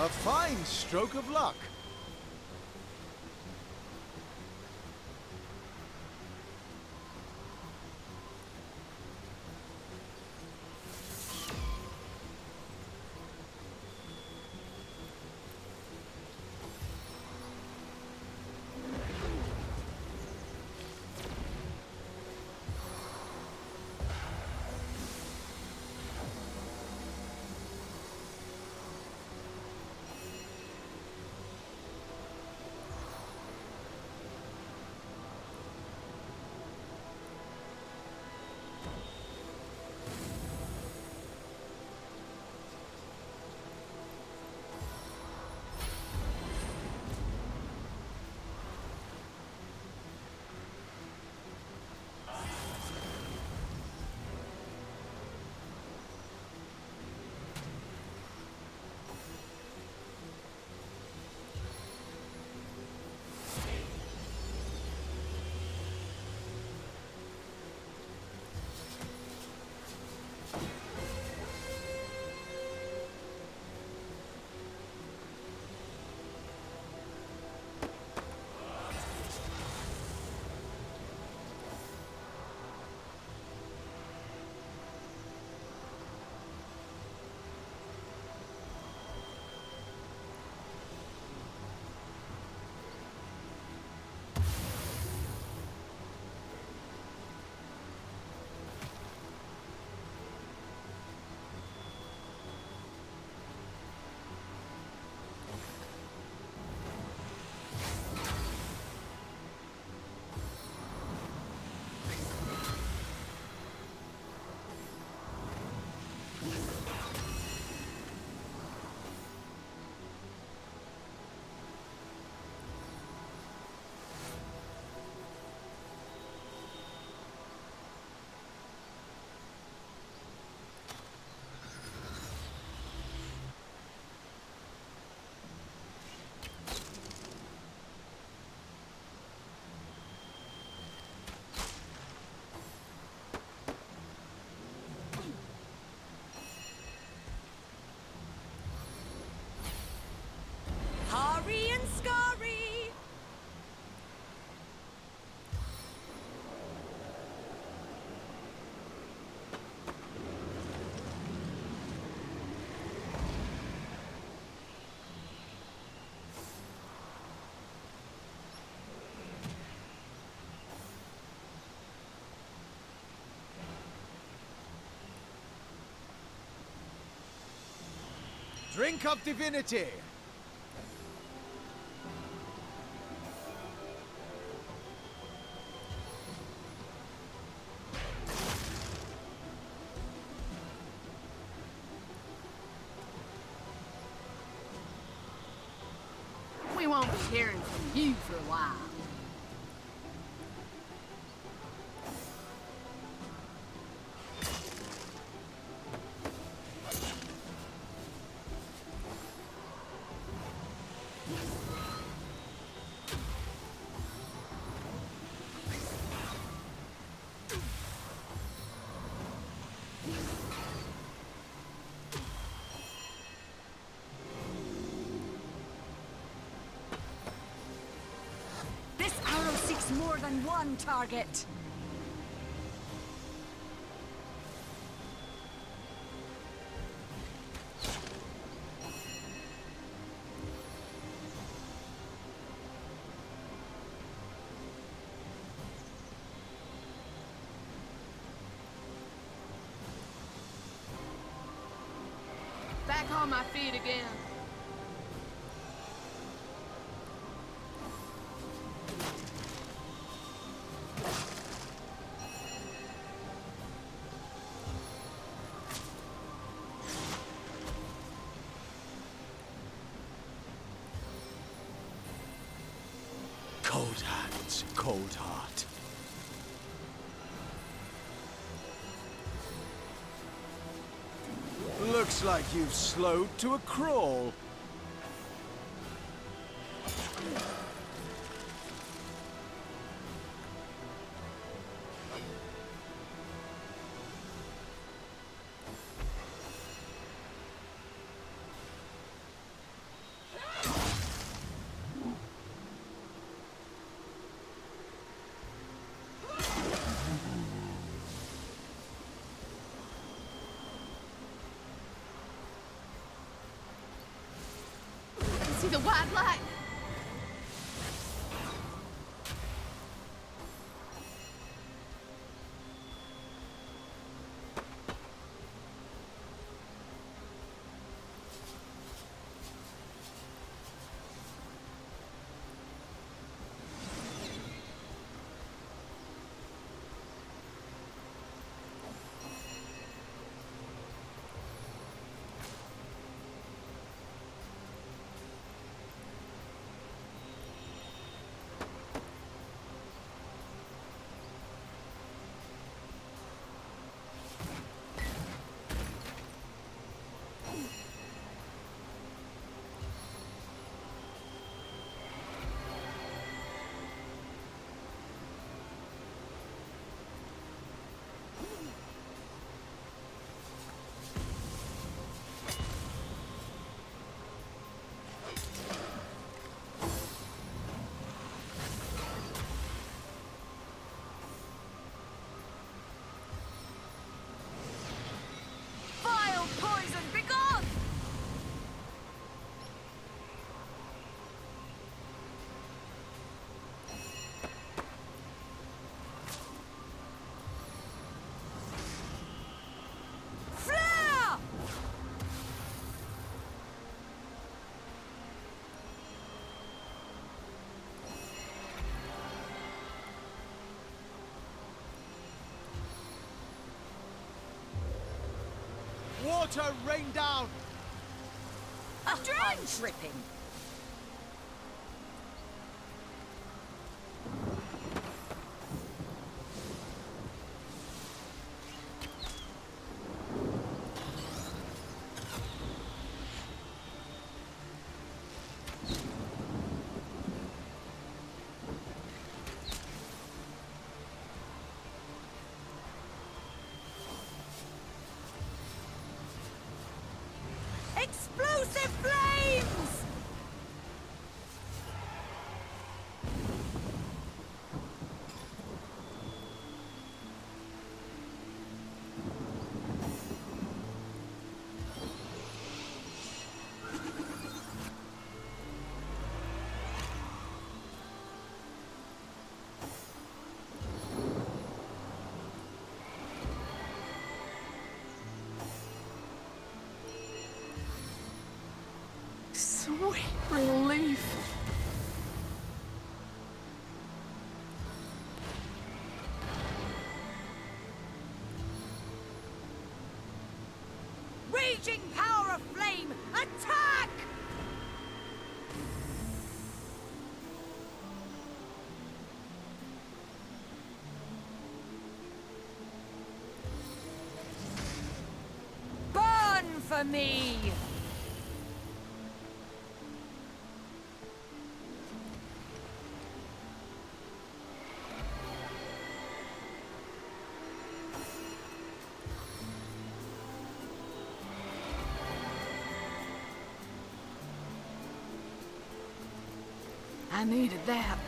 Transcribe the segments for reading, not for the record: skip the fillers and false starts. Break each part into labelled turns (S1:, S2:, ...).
S1: A fine stroke of luck.
S2: Hurry and scurry!
S1: Drink of Divinity!
S3: We won't be hearing from you for a while.
S2: More than one target.
S3: Back on my feet again.
S1: Cold hands, cold heart. Looks like you've slowed to a crawl.
S3: the white light?
S1: Water rain down!
S2: I'm dripping. Explosive flames!
S3: Sweet relief.
S2: Raging power of flame! Attack! Burn for me!
S3: I needed that.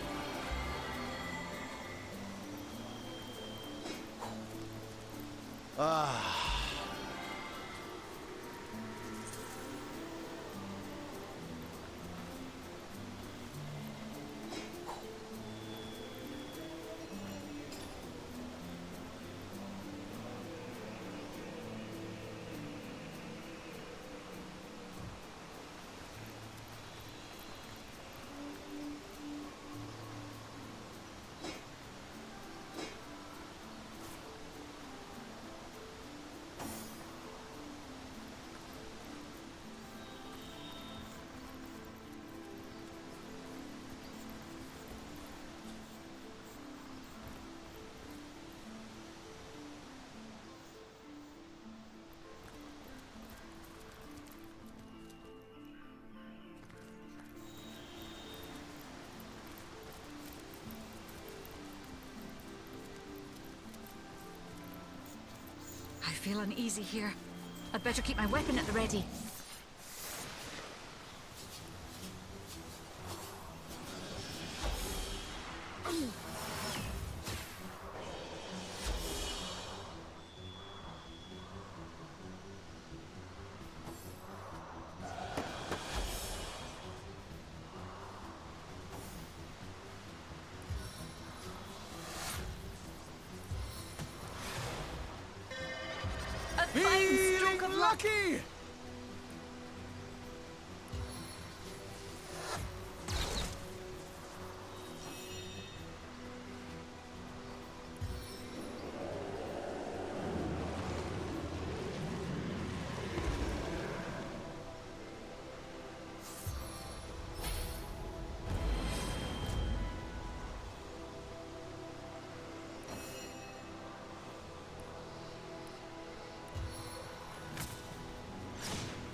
S2: I feel uneasy here. I'd better keep my weapon at the ready.
S1: lucky!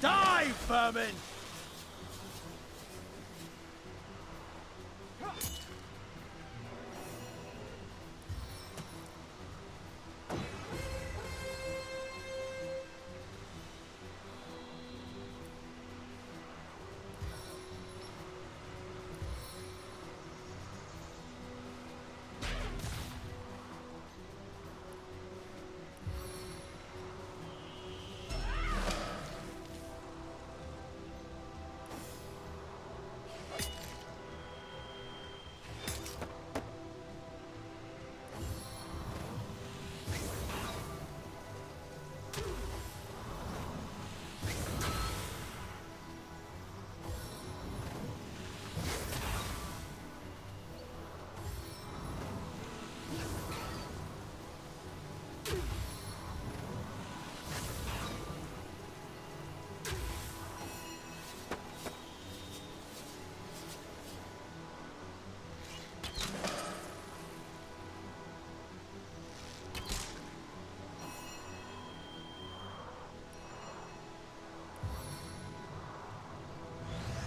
S1: Die, vermin!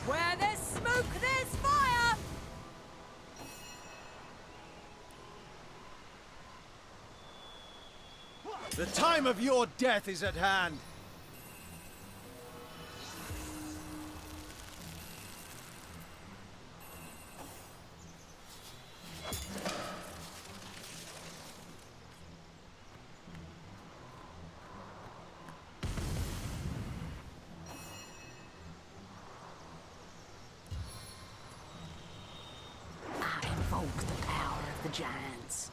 S2: Where there's smoke, there's fire!
S1: The time of your death is at hand.
S3: I invoke the power of the giants.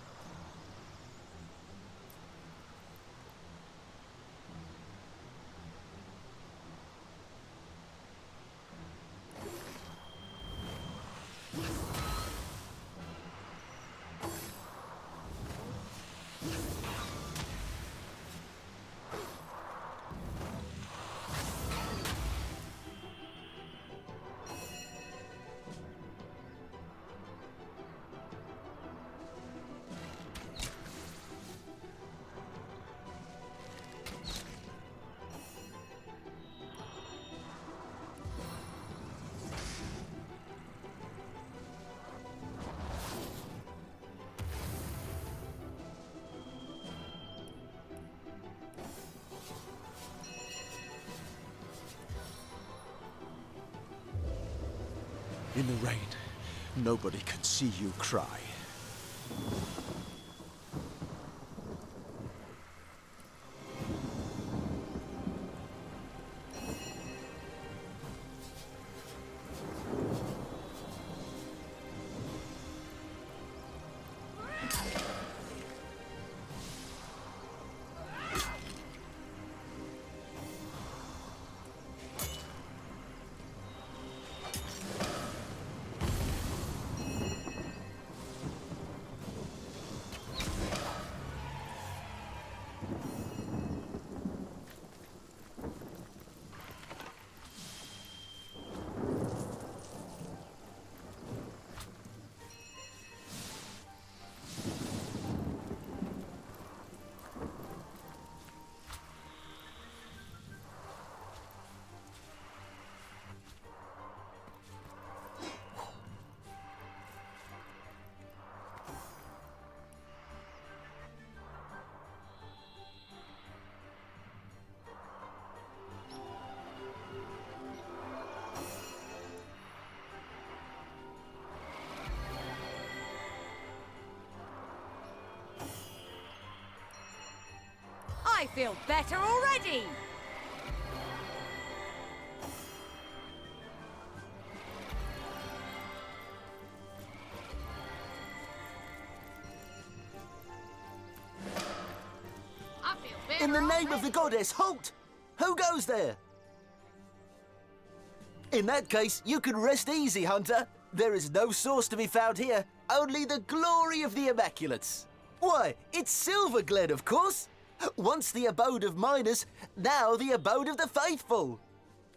S1: In the rain, nobody can see you cry.
S2: I feel better already!
S3: I feel better
S4: In the name of
S3: already.
S4: the goddess, halt! Who goes there? In that case, you can rest easy, Hunter. There is no source to be found here, only the glory of the Immaculates. Why, it's Silverglen, of course. Once the abode of miners, now the abode of the faithful.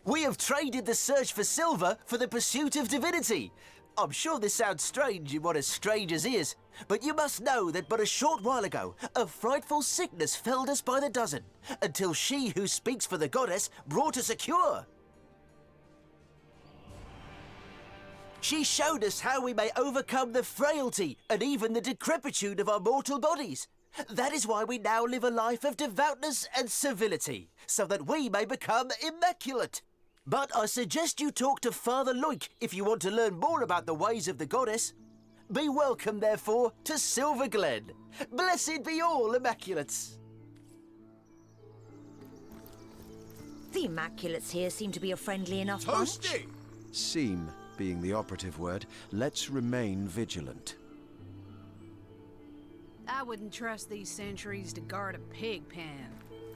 S4: We have traded the search for silver for the pursuit of divinity. I'm sure this sounds strange in what is strange as is, but you must know that but a short while ago, a frightful sickness felled us by the dozen, until she who speaks for the goddess brought us a cure. She showed us how we may overcome the frailty and even the decrepitude of our mortal bodies. That is why we now live a life of devoutness and civility, so that we may become immaculate. But I suggest you talk to Father Loik if you want to learn more about the ways of the goddess. Be welcome, therefore, to Silverglen. Blessed be all Immaculates.
S2: The Immaculates here seem to be a friendly enough bunch.
S1: Toasty!
S5: Seem being the operative word. Let's remain vigilant.
S3: I wouldn't trust these sentries to guard a pig pen.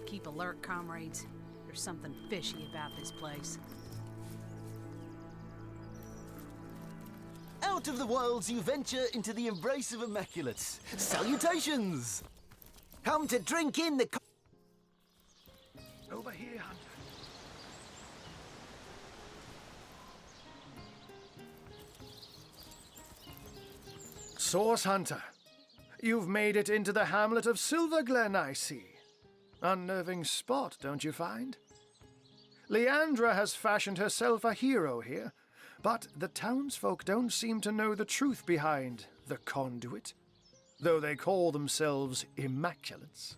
S3: Keep alert, comrades. There's something fishy about this place.
S4: Out of the wilds you venture into the embrace of Immaculates. Salutations! Come to drink in the...
S6: Over here, Hunter. Source Hunter, you've made it into the hamlet of Silverglen, I see. Unnerving spot, don't you find? Leandra has fashioned herself a hero here, but the townsfolk don't seem to know the truth behind the conduit, though they call themselves Immaculates.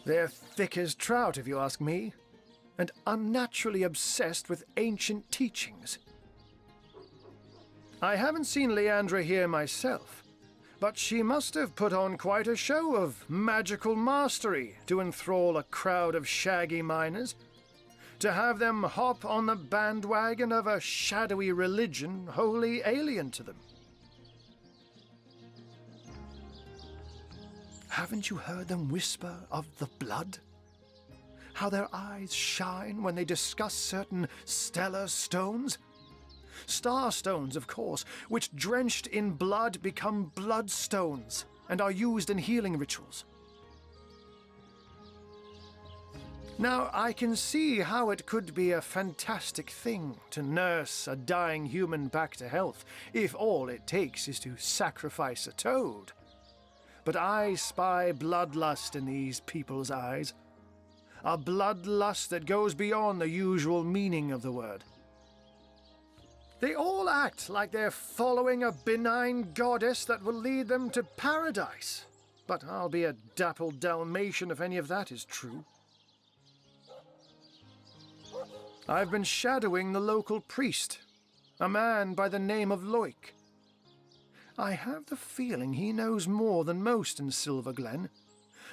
S6: They're thick as trout, if you ask me, and unnaturally obsessed with ancient teachings. I haven't seen Leandra here myself, but she must have put on quite a show of magical mastery to enthrall a crowd of shaggy miners, to have them hop on the bandwagon of a shadowy religion wholly alien to them. Haven't you heard them whisper of the blood? How their eyes shine when they discuss certain stellar stones? Star stones, of course, which drenched in blood become bloodstones and are used in healing rituals. Now, I can see how it could be a fantastic thing to nurse a dying human back to health if all it takes is to sacrifice a toad. But I spy bloodlust in these people's eyes. A bloodlust that goes beyond the usual meaning of the word. They all act like they're following a benign goddess that will lead them to paradise. But I'll be a dappled Dalmatian if any of that is true. I've been shadowing the local priest, a man by the name of Loik. I have the feeling he knows more than most in Silverglen,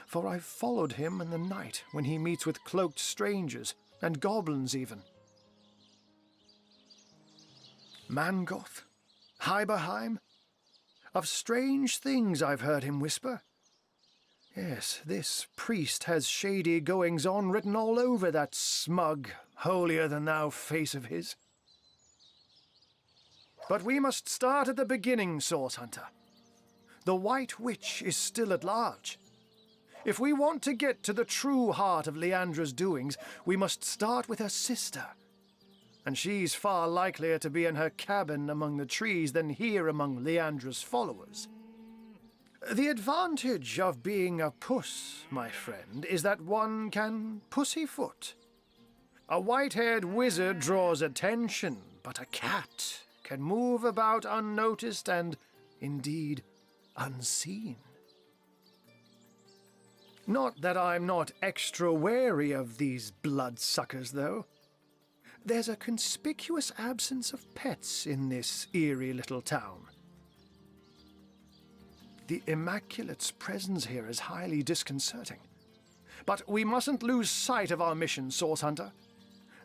S6: for I've followed him in the night when he meets with cloaked strangers, and goblins even. Mangoth, Hyberheim, of strange things I've heard him whisper. Yes, this priest has shady goings-on written all over that smug, holier-than-thou face of his. But we must start at the beginning, Source Hunter. The White Witch is still at large. If we want to get to the true heart of Leandra's doings, we must start with her sister. And she's far likelier to be in her cabin among the trees than here among Leandra's followers. The advantage of being a puss, my friend, is that one can pussyfoot. A white-haired wizard draws attention, but a cat can move about unnoticed and, indeed, unseen. Not that I'm not extra wary of these bloodsuckers, though. There's a conspicuous absence of pets in this eerie little town. The Immaculate's presence here is highly disconcerting. But we mustn't lose sight of our mission, Source Hunter.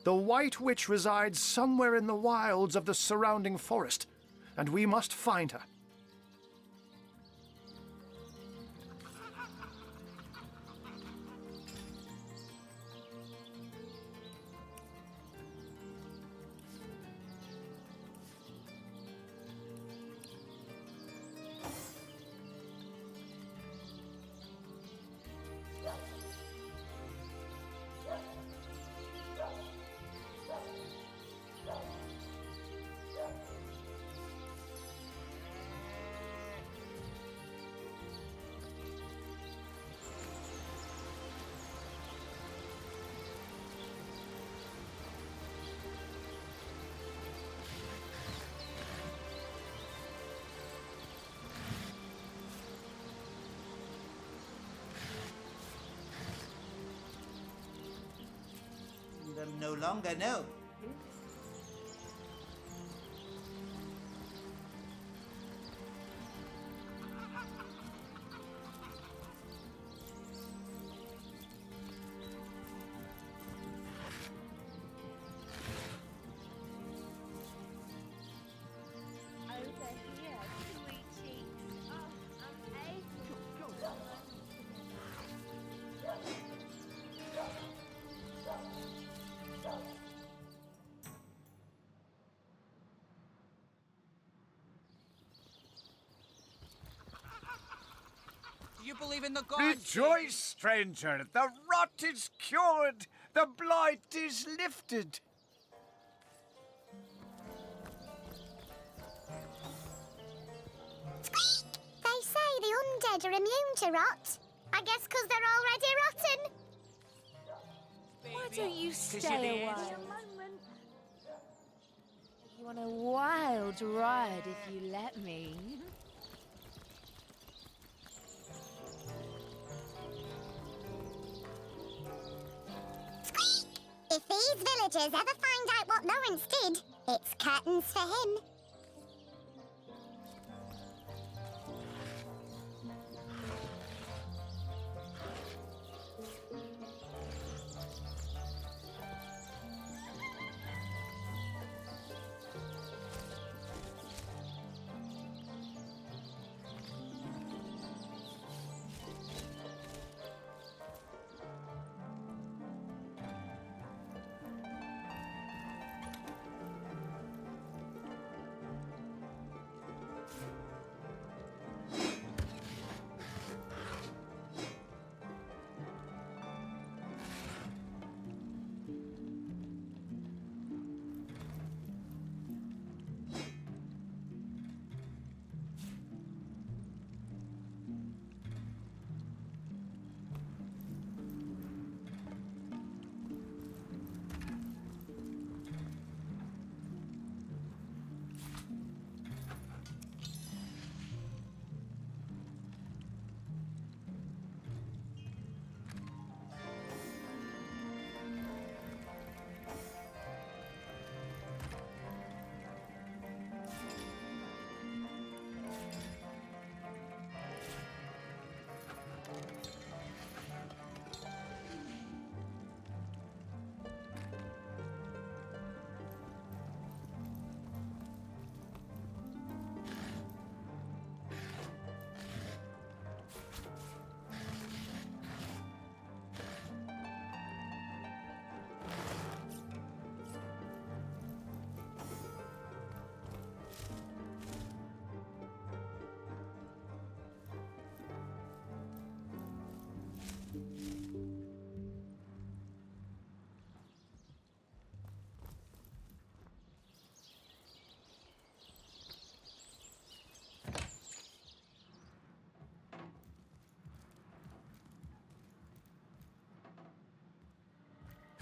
S6: The White Witch resides somewhere in the wilds of the surrounding forest, and we must find her.
S7: Them no longer know.
S8: Do you believe in the gods?
S9: Rejoice, stranger! The rot is cured! The blight is lifted!
S10: They say the undead are immune to rot. I guess 'cause they're already rotten.
S2: Why don't you stay a while? You on a wild ride if you let me.
S10: If these villagers ever find out what Lawrence did, it's curtains for him.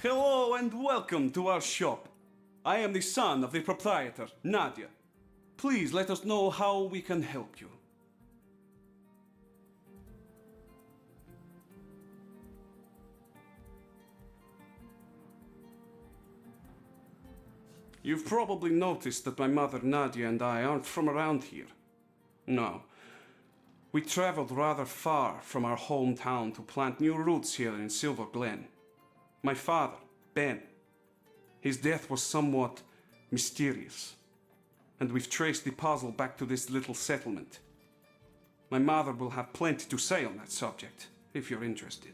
S11: Hello and welcome to our shop. I am the son of the proprietor, Nadia. Please let us know how we can help you. You've probably noticed that my mother Nadia and I aren't from around here. No. We traveled rather far from our hometown to plant new roots here in Silverglen. My father, Ben, his death was somewhat mysterious, and we've traced the puzzle back to this little settlement. My mother will have plenty to say on that subject, if you're interested.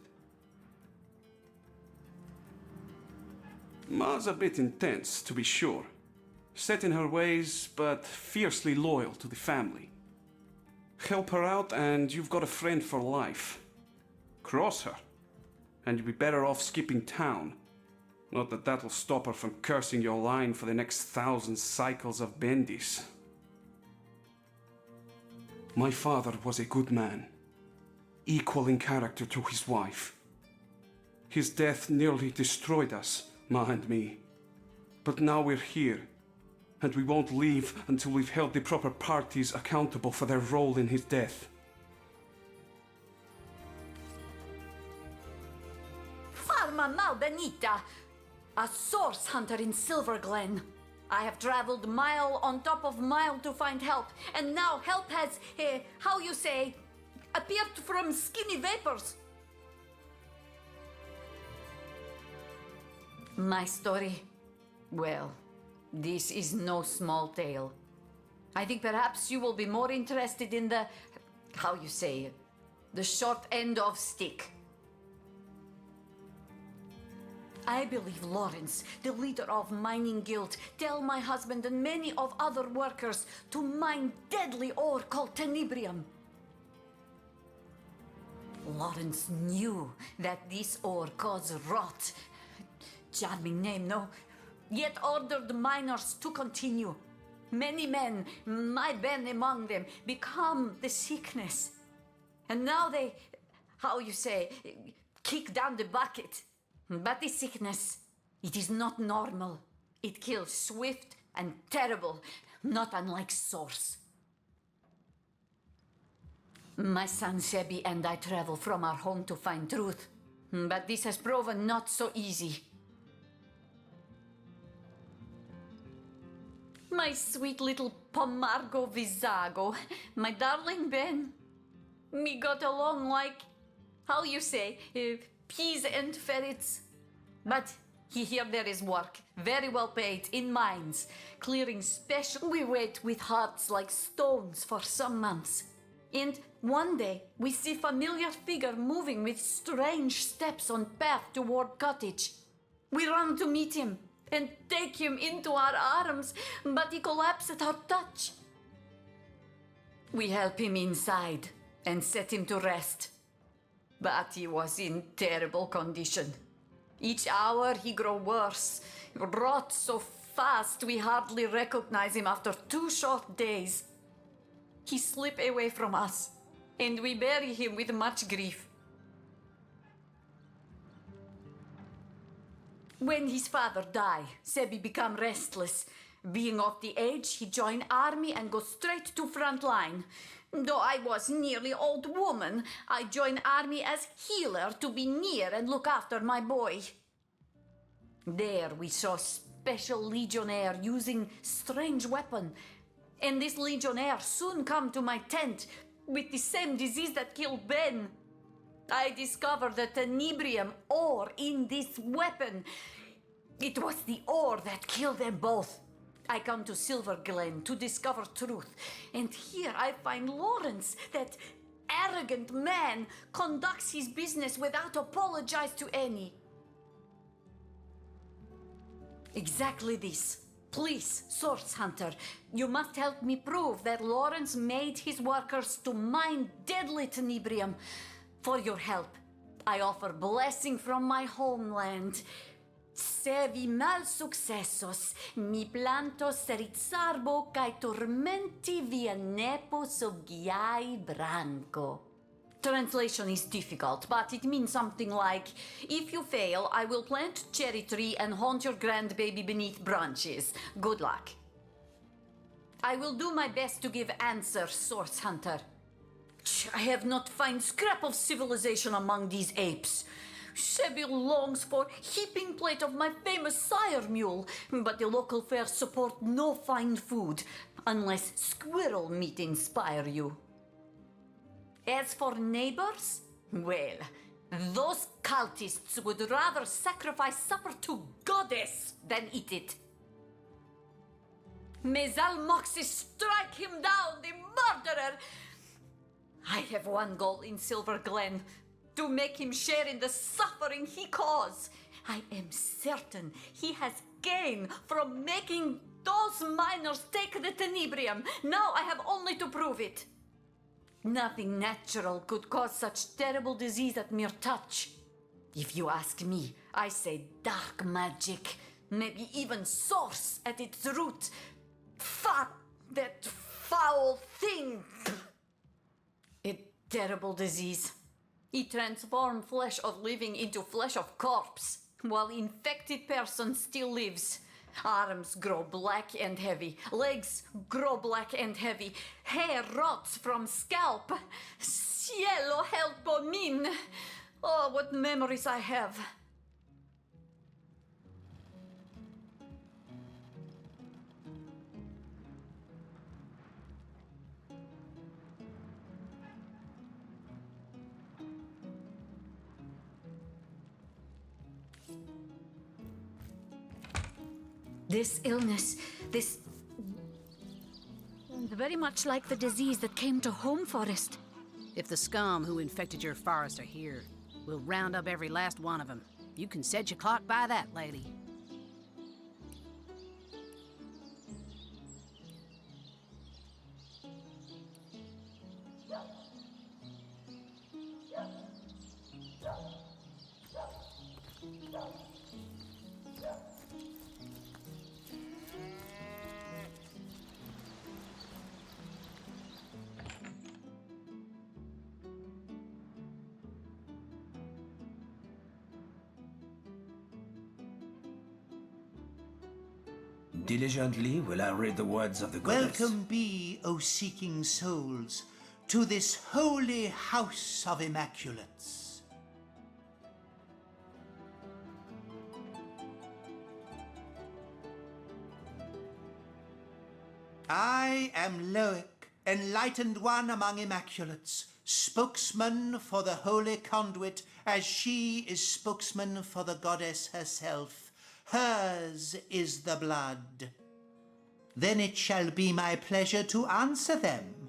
S11: Ma's a bit intense, to be sure. Set in her ways, but fiercely loyal to the family. Help her out and you've got a friend for life. Cross her, and you'll be better off skipping town. Not that that'll stop her from cursing your line for the next 1,000 cycles of bendis. My father was a good man, equal in character to his wife. His death nearly destroyed us, Ma and me. But now we're here, and we won't leave until we've held the proper parties accountable for their role in his death.
S12: Farma Malbenita, a source hunter in Silverglen. I have traveled mile on top of mile to find help, and now help has, how you say, appeared from skinny vapors. My story? Well, this is no small tale. I think perhaps you will be more interested in the, how you say, the short end of stick. I believe Lawrence, the leader of mining guild, tell my husband and many of other workers to mine deadly ore called tenebrium. Lawrence knew that this ore caused rot. Charming name, no? Yet ordered the miners to continue. Many men, my Ben among them, become the sickness. And now they, how you say, kick down the bucket. But the sickness, it is not normal. It kills swift and terrible, not unlike Source. My son Sebi and I travel from our home to find truth. But this has proven not so easy. My sweet little Pomargo Visago, my darling Ben. We got along like, how you say, peas and ferrets. But here there is work, very well paid, in mines, clearing special. We wait with hearts like stones for some months. And one day, we see familiar figure moving with strange steps on path toward cottage. We run to meet him and take him into our arms, but he collapsed at our touch. We help him inside and set him to rest. But he was in terrible condition. Each hour he grow worse, rot so fast we hardly recognize him after 2 short days. He slip away from us, and we bury him with much grief. When his father die, Sebi become restless. Being of the age, he join army and go straight to front line. Though I was nearly old woman, I join army as healer to be near and look after my boy. There we saw special legionnaire using strange weapon. And this legionnaire soon come to my tent with the same disease that killed Ben. I discovered the tenebrium ore in this weapon. It was the ore that killed them both. I come to Silverglen to discover truth, and here I find Lawrence, that arrogant man, conducts his business without apologize to any. Exactly this. Please, Source Hunter, you must help me prove that Lawrence made his workers to mine deadly tenebrium. For your help, I offer blessing from my homeland. Se vi mal successos, mi plantos rizzarbo cae tormenti via nepo soggiai branco. Translation is difficult, but it means something like, if you fail, I will plant cherry tree and haunt your grandbaby beneath branches. Good luck. I will do my best to give answer, Source Hunter. I have not found scrap of civilization among these apes. Sebil longs for heaping plate of my famous sire mule, but the local fairs support no fine food, unless squirrel meat inspire you. As for neighbors, well, those cultists would rather sacrifice supper to goddess than eat it. May Zalmoxis strike him down, the murderer! I have one goal in Silverglen, to make him share in the suffering he caused. I am certain he has gained from making those miners take the tenebrium. Now I have only to prove it. Nothing natural could cause such terrible disease at mere touch. If you ask me, I say dark magic, maybe even source at its root. That foul thing! A terrible disease. It transforms flesh of living into flesh of corpse, while infected person still lives. Arms grow black and heavy, legs grow black and heavy, hair rots from scalp. Cielo help min! Oh, what memories I have. This illness, very much like the disease that came to Home Forest.
S3: If the scum who infected your forest are here, we'll round up every last one of them. You can set your clock by that, lady.
S13: Diligently will I read the words of the goddess.
S7: Welcome be, O seeking souls, to this holy house of immaculates. I am Loic, enlightened one among immaculates, spokesman for the holy conduit, as she is spokesman for the goddess herself. Hers is the blood. Then it shall be my pleasure to answer them.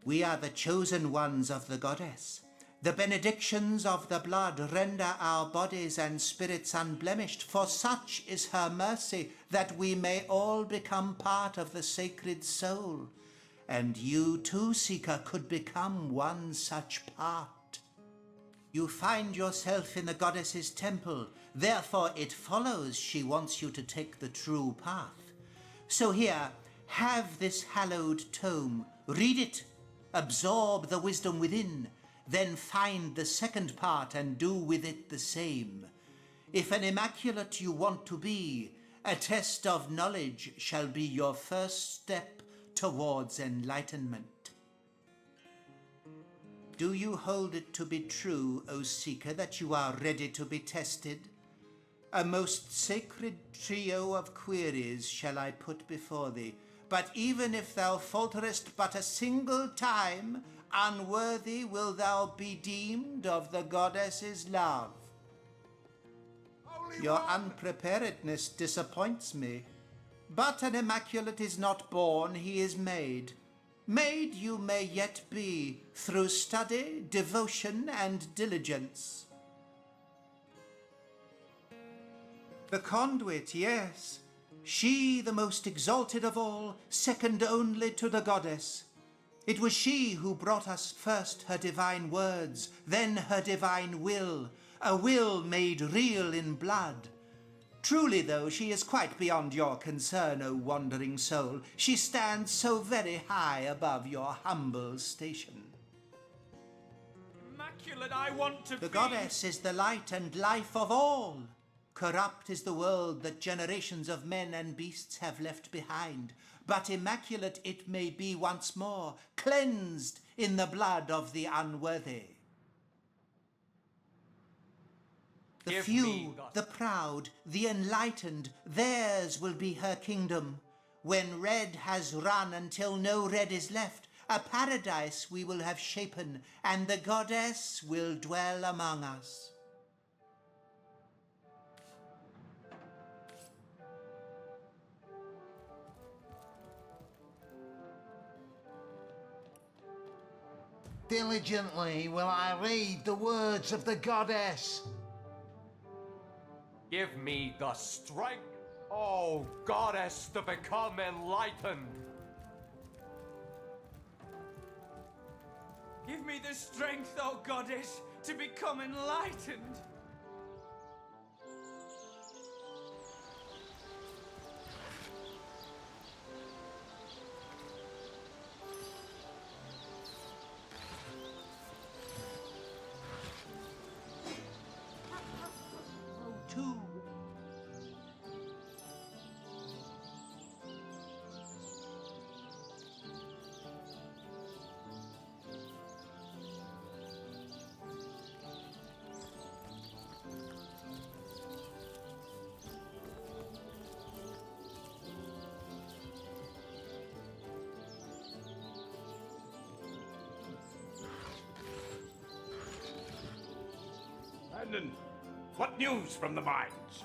S7: We are the chosen ones of the goddess. The benedictions of the blood render our bodies and spirits unblemished, for such is her mercy, that we may all become part of the sacred soul. And you too, Seeker, could become one such part. You find yourself in the goddess's temple, therefore it follows she wants you to take the true path. So here, have this hallowed tome, read it, absorb the wisdom within, then find the second part and do with it the same. If an immaculate you want to be, a test of knowledge shall be your first step towards enlightenment. Do you hold it to be true, O Seeker, that you are ready to be tested? A most sacred trio of queries shall I put before thee, but even if thou falterest but a single time, unworthy will thou be deemed of the goddess's love. Your unpreparedness disappoints me, but an immaculate is not born, he is made. Made you may yet be, through study, devotion, and diligence. The conduit, yes. She, the most exalted of all, second only to the goddess. It was she who brought us first her divine words, then her divine will, a will made real in blood. Truly, though, she is quite beyond your concern, O wandering soul. She stands so very high above your humble station.
S9: immaculate I want to be.
S7: The goddess is the light and life of all. Corrupt is the world that generations of men and beasts have left behind, but immaculate it may be once more, cleansed in the blood of the unworthy. The
S9: Give
S7: few,
S9: me
S7: the proud, the enlightened, theirs will be her kingdom. When red has run until no red is left, a paradise we will have shapen, and the goddess will dwell among us.
S14: Diligently will I read the words of the goddess.
S9: Give me the strength, oh goddess, to become enlightened.
S8: Give me the strength, oh goddess, to become enlightened.
S15: Brandon, what news from the mines?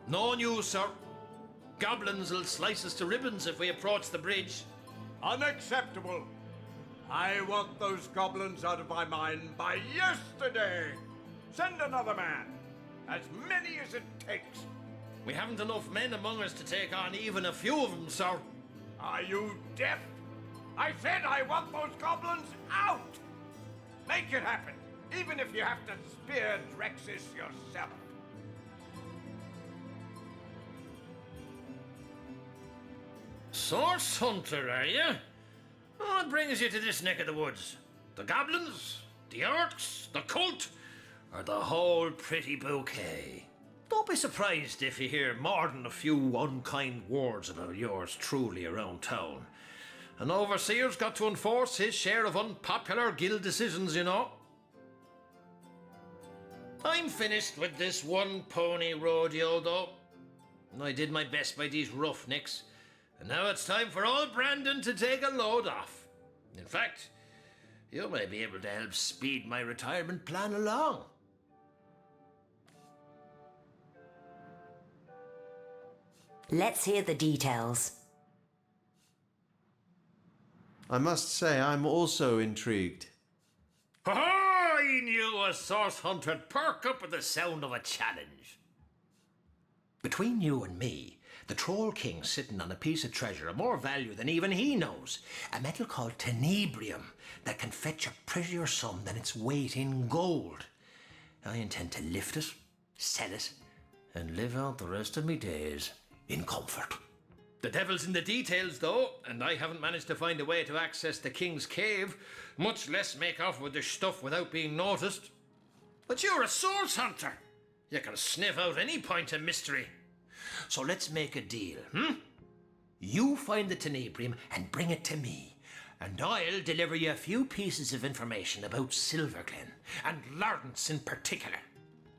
S16: No news, sir. Goblins will slice us to ribbons if we approach the bridge.
S15: Unacceptable. I want those goblins out of my mine by yesterday. Send another man. As many as it takes.
S16: We haven't enough men among us to take on even a few of them, sir.
S15: Are you deaf? I said I want those goblins out! Make it happen, even if you have to spear Drexis yourself.
S16: Source hunter, are you? What brings you to this neck of the woods? The goblins? The orcs? The cult? Or the whole pretty bouquet? Don't be surprised if you hear more than a few unkind words about yours truly around town. An overseer's got to enforce his share of unpopular guild decisions, you know. I'm finished with this one-pony rodeo, though. I did my best by these roughnecks, and now it's time for old Brandon to take a load off. In fact, you may be able to help speed my retirement plan along.
S2: Let's hear the details.
S5: I must say, I'm also intrigued.
S16: I knew a source hunter'd perk up at the sound of a challenge. Between you and me, the Troll King's sitting on a piece of treasure of more value than even he knows. A metal called tenebrium that can fetch a prettier sum than its weight in gold. I intend to lift it, sell it, and live out the rest of me days in comfort. The devil's in the details, though, and I haven't managed to find a way to access the King's Cave, much less make off with the stuff without being noticed. But you're a source hunter. You can sniff out any point of mystery. So let's make a deal, You find the tenebrium and bring it to me, and I'll deliver you a few pieces of information about Silverglen, and Lawrence in particular.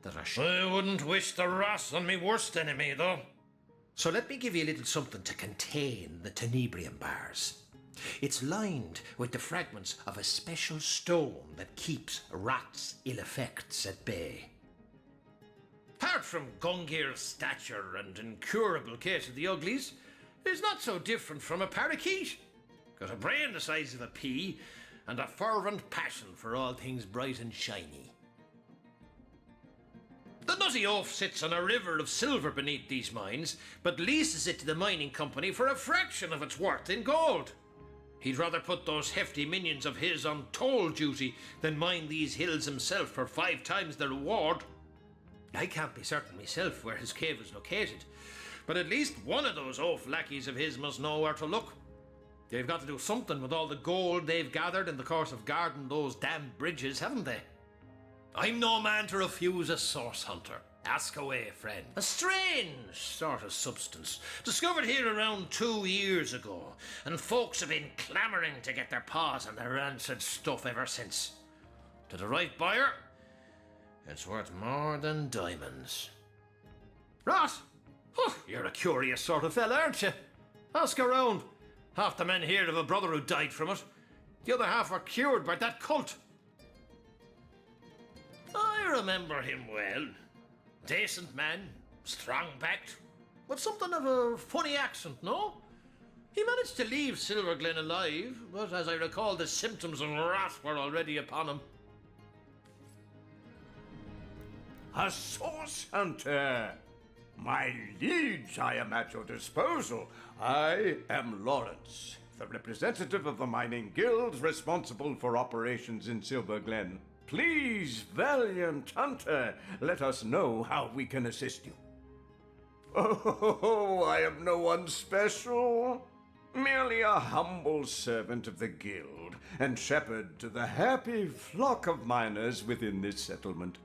S16: I wouldn't wish the wrath on me worst enemy, though. So let me give you a little something to contain the tenebrium bars. It's lined with the fragments of a special stone that keeps rats' ill effects at bay. Apart from Gungir's stature and incurable case of the uglies, it's not so different from a parakeet. Got a brain the size of a pea and a fervent passion for all things bright and shiny. The nutty oaf sits on a river of silver beneath these mines, but leases it to the mining company for a fraction of its worth in gold. He'd rather put those hefty minions of his on toll duty than mine these hills himself for 5 times the reward. I can't be certain myself where his cave is located, but at least one of those oaf lackeys of his must know where to look. They've got to do something with all the gold they've gathered in the course of guarding those damned bridges, haven't they? I'm no man to refuse a source hunter. Ask away, friend. A strange sort of substance, discovered here around 2 years ago, and folks have been clamouring to get their paws on the rancid stuff ever since. To the right buyer, it's worth more than diamonds. Rot! You're a curious sort of fella, aren't you? Ask around. Half the men here have a brother who died from it. The other half were cured by that cult. I remember him well. Decent man, strong-backed, with something of a funny accent, no? He managed to leave Silverglen alive, but as I recall, the symptoms of rot were already upon him.
S15: A source hunter! My liege, I am at your disposal. I am Lawrence, the representative of the mining guild responsible for operations in Silverglen. Please, valiant hunter, let us know how we can assist you. Oh, I am no one special. Merely a humble servant of the guild and shepherd to the happy flock of miners within this settlement.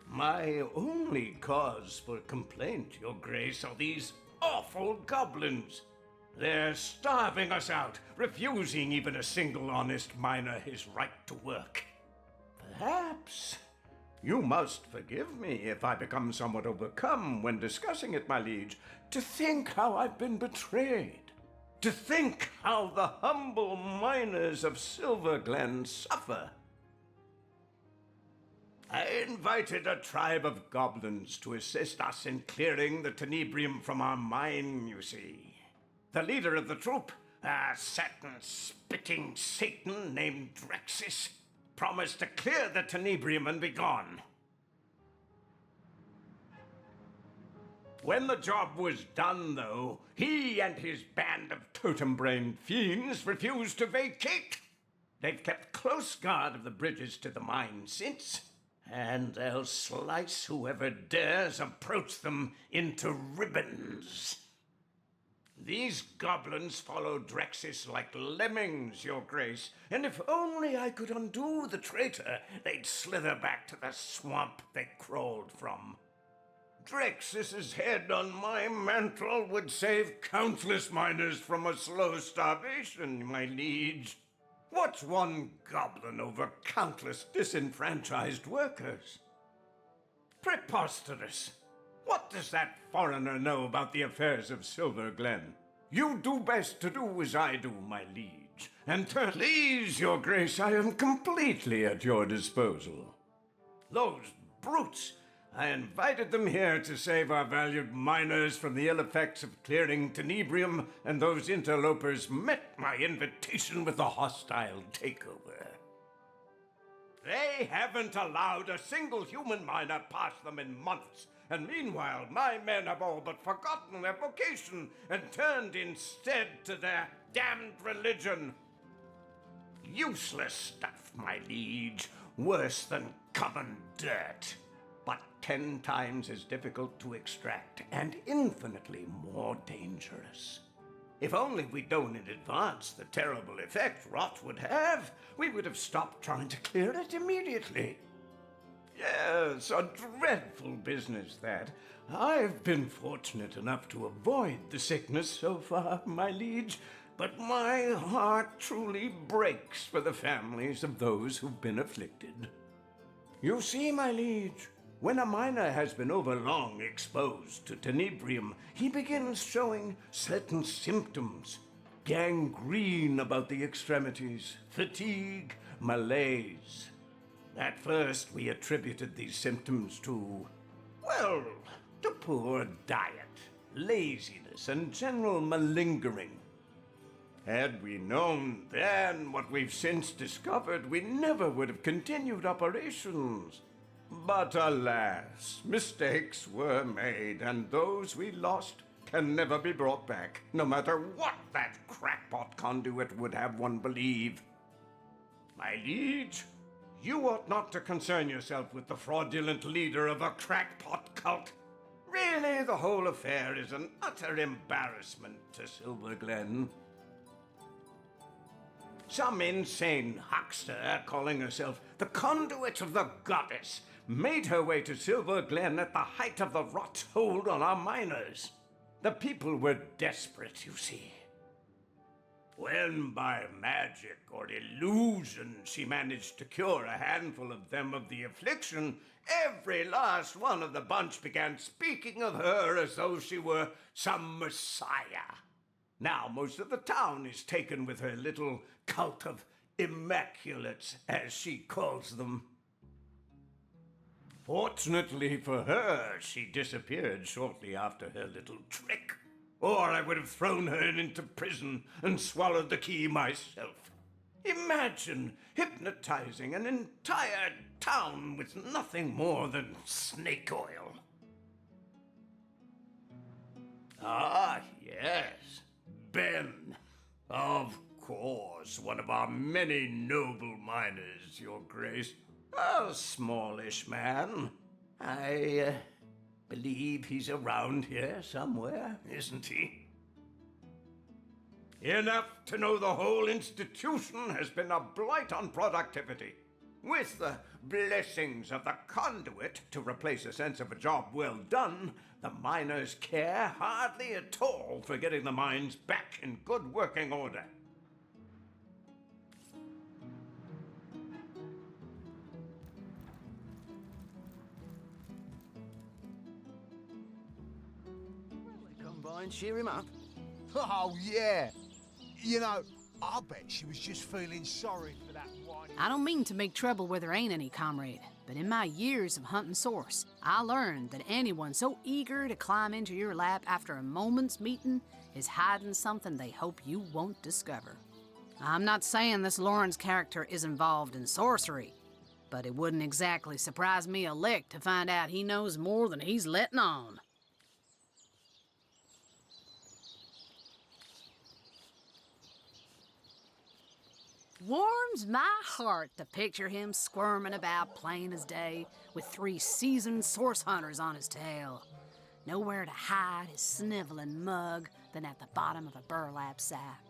S15: My only cause for complaint, Your Grace, are these awful goblins. They're starving us out, refusing even a single honest miner his right to work. Perhaps you must forgive me if I become somewhat overcome when discussing it, my liege. To think how I've been betrayed. To think how the humble miners of Silverglen suffer. I invited a tribe of goblins to assist us in clearing the tenebrium from our mine, you see. The leader of the troop, a certain spitting Satan named Drexis, promised to clear the tenebrium and be gone. When the job was done, though, he and his band of totem-brained fiends refused to vacate. They've kept close guard of the bridges to the mine since, and they'll slice whoever dares approach them into ribbons. These goblins follow Drexis like lemmings, Your Grace, and if only I could undo the traitor, they'd slither back to the swamp they crawled from. Drexis's head on my mantle would save countless miners from a slow starvation, my liege. What's one goblin over countless disenfranchised workers? Preposterous! What does that foreigner know about the affairs of Silverglen? You do best to do as I do, my liege, and please, Your Grace, I am completely at your disposal. Those brutes! I invited them here to save our valued miners from the ill effects of clearing tenebrium, and those interlopers met my invitation with a hostile takeover. They haven't allowed a single human miner past them in months, and meanwhile my men have all but forgotten their vocation and turned instead to their damned religion. Useless stuff, my liege, worse than common dirt. But 10 times as difficult to extract, and infinitely more dangerous. If only we'd known in advance the terrible effect rot would have, we would have stopped trying to clear it immediately. Yes, a dreadful business that. I've been fortunate enough to avoid the sickness so far, my liege, but my heart truly breaks for the families of those who've been afflicted. You see, my liege, when a miner has been overlong exposed to tenebrium, he begins showing certain symptoms. Gangrene about the extremities, fatigue, malaise. At first we attributed these symptoms to, well, to poor diet, laziness, and general malingering. Had we known then what we've since discovered, we never would have continued operations. But alas, mistakes were made, and those we lost can never be brought back, no matter what that crackpot conduit would have one believe. My liege, you ought not to concern yourself with the fraudulent leader of a crackpot cult. Really, the whole affair is an utter embarrassment to Silverglen. Some insane huckster calling herself the conduit of the goddess made her way to Silverglen at the height of the rot hold on our miners. The people were desperate, you see. When by magic or illusion she managed to cure a handful of them of the affliction, every last one of the bunch began speaking of her as though she were some messiah. Now most of the town is taken with her little cult of immaculates, as she calls them. Fortunately for her, she disappeared shortly after her little trick. Or I would have thrown her into prison and swallowed the key myself. Imagine hypnotizing an entire town with nothing more than snake oil. Ah, yes. Ben. Of course, one of our many noble miners, Your Grace. A smallish man. I believe he's around here somewhere, isn't he? Enough to know the whole institution has been a blight on productivity. With the blessings of the conduit to replace a sense of a job well done, the miners care hardly at all for getting the mines back in good working order.
S4: Come by and cheer him up.
S14: Oh, yeah. You know, I bet she was just feeling sorry for that whiny...
S3: I don't mean to make trouble where there ain't any, comrade, but in my years of hunting source, I learned that anyone so eager to climb into your lap after a moment's meeting is hiding something they hope you won't discover. I'm not saying this Lawrence character is involved in sorcery, but it wouldn't exactly surprise me a lick to find out he knows more than he's letting on. Warms my heart to picture him squirming about plain as day with 3 seasoned source hunters on his tail. Nowhere to hide his sniveling mug than at the bottom of a burlap sack.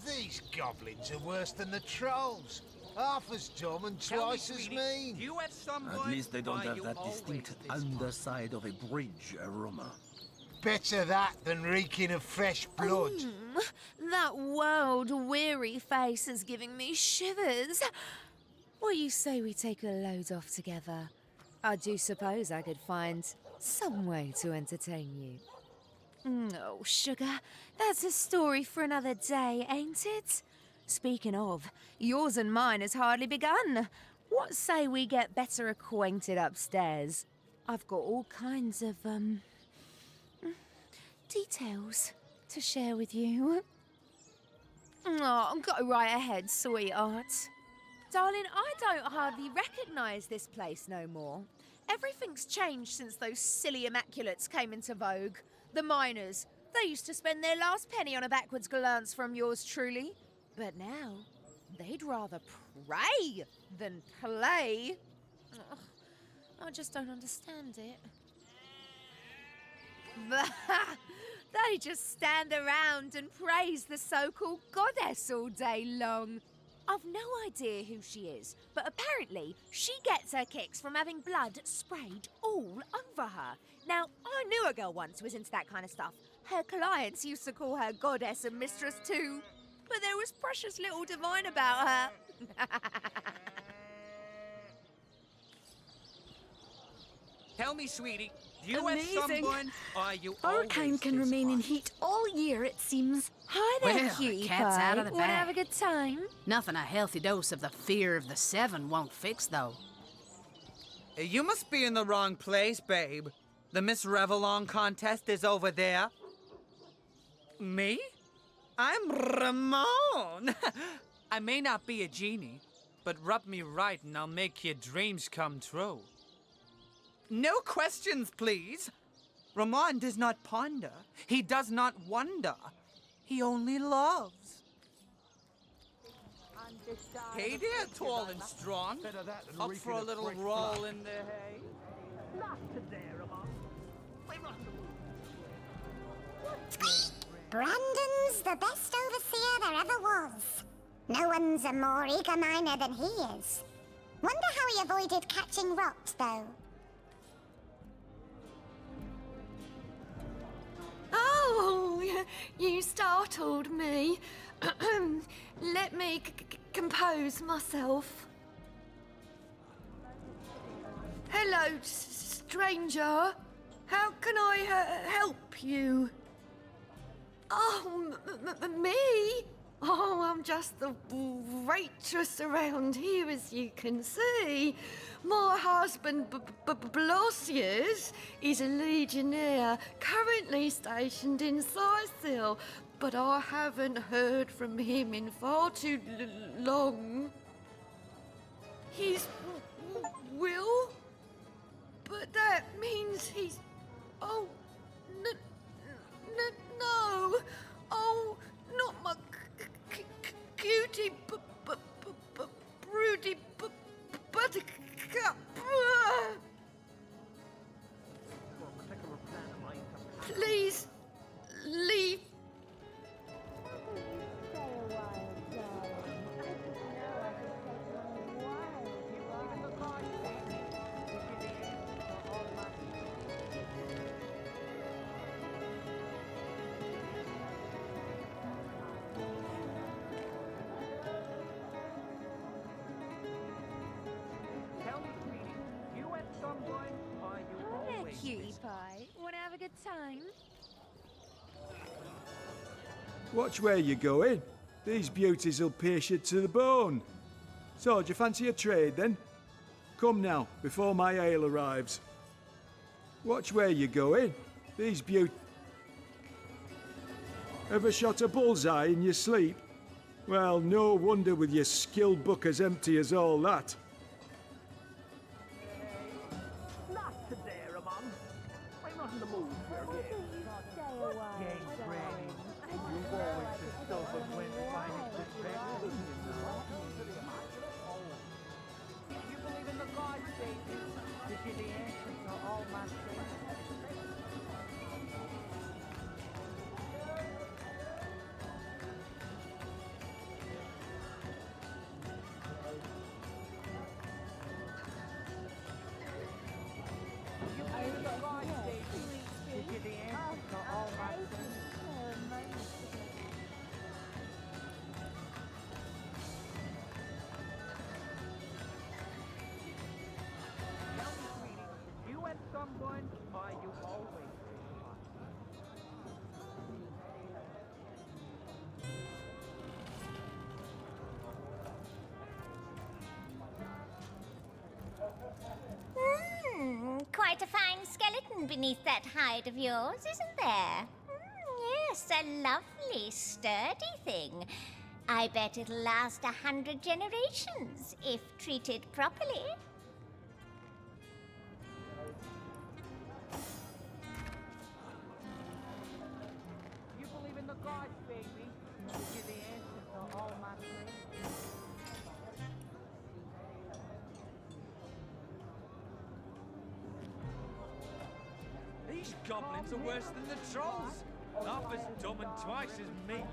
S14: These goblins are worse than the trolls. Half as dumb and twice as mean.
S8: You at some
S13: At least they don't have that distinct underside of a bridge aroma.
S14: Better that than reeking of fresh blood.
S17: That world-weary face is giving me shivers. What do you say we take a load off together? I do suppose I could find some way to entertain you. Oh, sugar, that's a story for another day, ain't it? Speaking of, yours and mine has hardly begun. What say we get better acquainted upstairs? I've got all kinds of, details to share with you. Oh, go right ahead, sweetheart. Darling, I don't hardly recognise this place no more. Everything's changed since those silly immaculates came into vogue. The miners, they used to spend their last penny on a backwards glance from yours truly. But now, they'd rather pray than play. Ugh, I just don't understand it. They just stand around and praise the so-called goddess all day long. I've no idea who she is, but apparently she gets her kicks from having blood sprayed all over her. Now, I knew a girl once who was into that kind of stuff. Her clients used to call her goddess and mistress too, but there was precious little divine about her.
S8: Tell me, sweetie, do you have someone, or are you
S17: Hurricane
S8: always
S17: can
S8: this
S17: remain in
S8: far?
S17: heat all year, it seems. Hi there,
S3: Well,
S17: cutie
S3: cat's
S17: pie.
S3: out of the
S17: Wanna
S3: bag.
S17: have a good time?
S3: Nothing a healthy dose of the fear of the 7 won't fix, though.
S8: You must be in the wrong place, babe. The Miss Revellon contest is over there. Me? I'm Ramon. I may not be a genie, but rub me right and I'll make your dreams come true. No questions, please. Ramon does not ponder. He does not wonder. He only loves. Hey there, tall and strong. Up for a little roll in the hay?
S10: Brandon's the best overseer there ever was. No one's a more eager miner than he is. Wonder how he avoided catching rot, though.
S18: Oh, you startled me. Let me compose myself. Hello, stranger. How can I help you? Oh, me? Oh, I'm just the waitress around here, as you can see. My husband, Blossius, is a legionnaire, currently stationed in Sicil, but I haven't heard from him in far too long. He's Will? But that means he's... Oh, no. Oh, not my cutie, broody buttercup. Please, leave. Cutie pie. Want to have a good time?
S19: Watch where you're going. These beauties will pierce you to the bone. So, do you fancy a trade then? Come now, before my ale arrives. Watch where you're going. These beauties... Ever shot a bullseye in your sleep? Well, no wonder with your skill book as empty as all that.
S10: Quite a fine skeleton beneath that hide of yours, isn't there? Yes, a lovely, sturdy thing. I bet it'll last 100 generations, if treated properly.
S8: You believe in the gods, baby. You're the answer to all my prayers.
S20: These goblins are worse than the trolls. Half as dumb and twice as mean.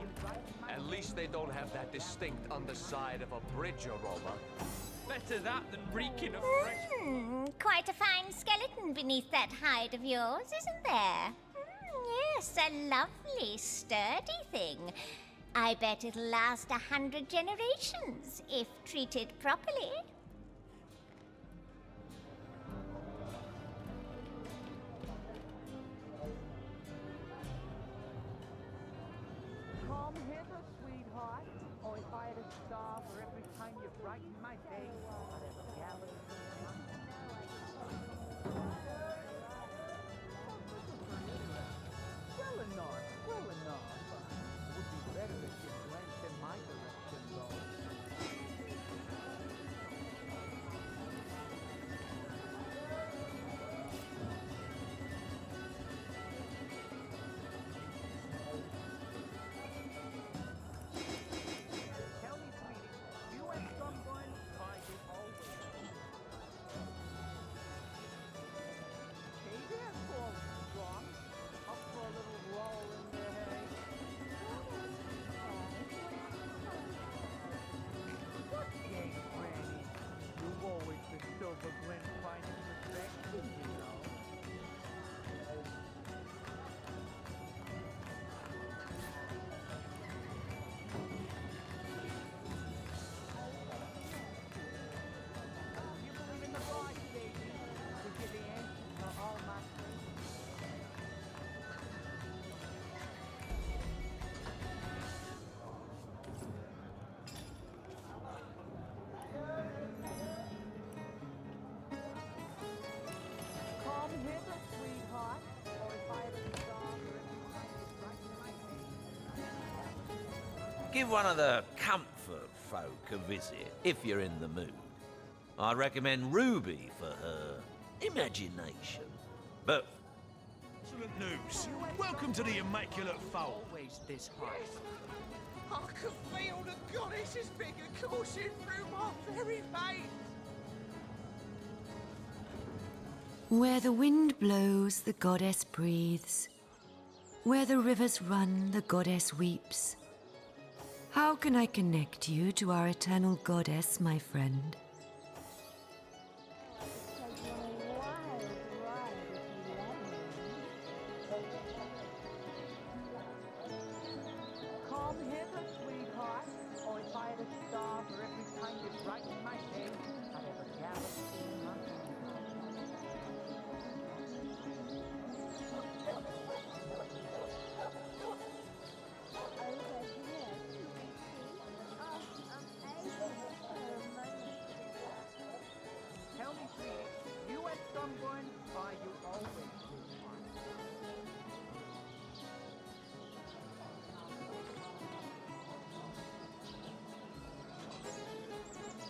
S21: At least they don't have that distinct underside of a bridge robber.
S20: Better that than reeking of fresh...
S10: Quite a fine skeleton beneath that hide of yours, isn't there? Yes, a lovely, sturdy thing. I bet it'll last 100 generations, if treated properly.
S8: Come hither, sweetheart. Or if I had a star for every time you brighten my day, I'd have a gallery. Well enough. It would be better if you glanced in my direction, though.
S1: Give one of the comfort folk a visit, if you're in the mood. I'd recommend Ruby for her imagination. But...
S22: Excellent news. Welcome to the Immaculate Fold.
S8: Always this high.
S21: I can feel the goddess's finger coursing through my very veins.
S23: Where the wind blows, the goddess breathes. Where the rivers run, the goddess weeps. How can I connect you to our eternal goddess, my friend?
S24: Come hither, sweetheart, or if I had a star for every time you brighten my day, I'd have a galaxy in my hand. Tell me, sweetie, you at someone, or you always been one?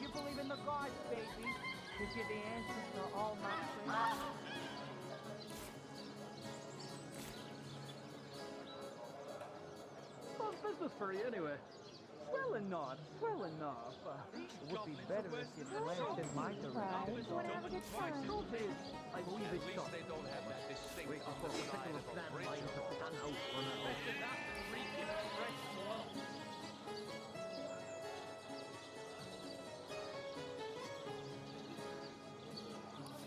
S24: You believe in the gods, baby, because you're the answer to all my prayers.
S25: How's business for you anyway? Swell enough, swell enough. It would be better if you glanced in my direction.
S18: Wanna have a good time?
S25: Truth is, I believe it's
S21: At least they don't have that distinct underside of a bridge.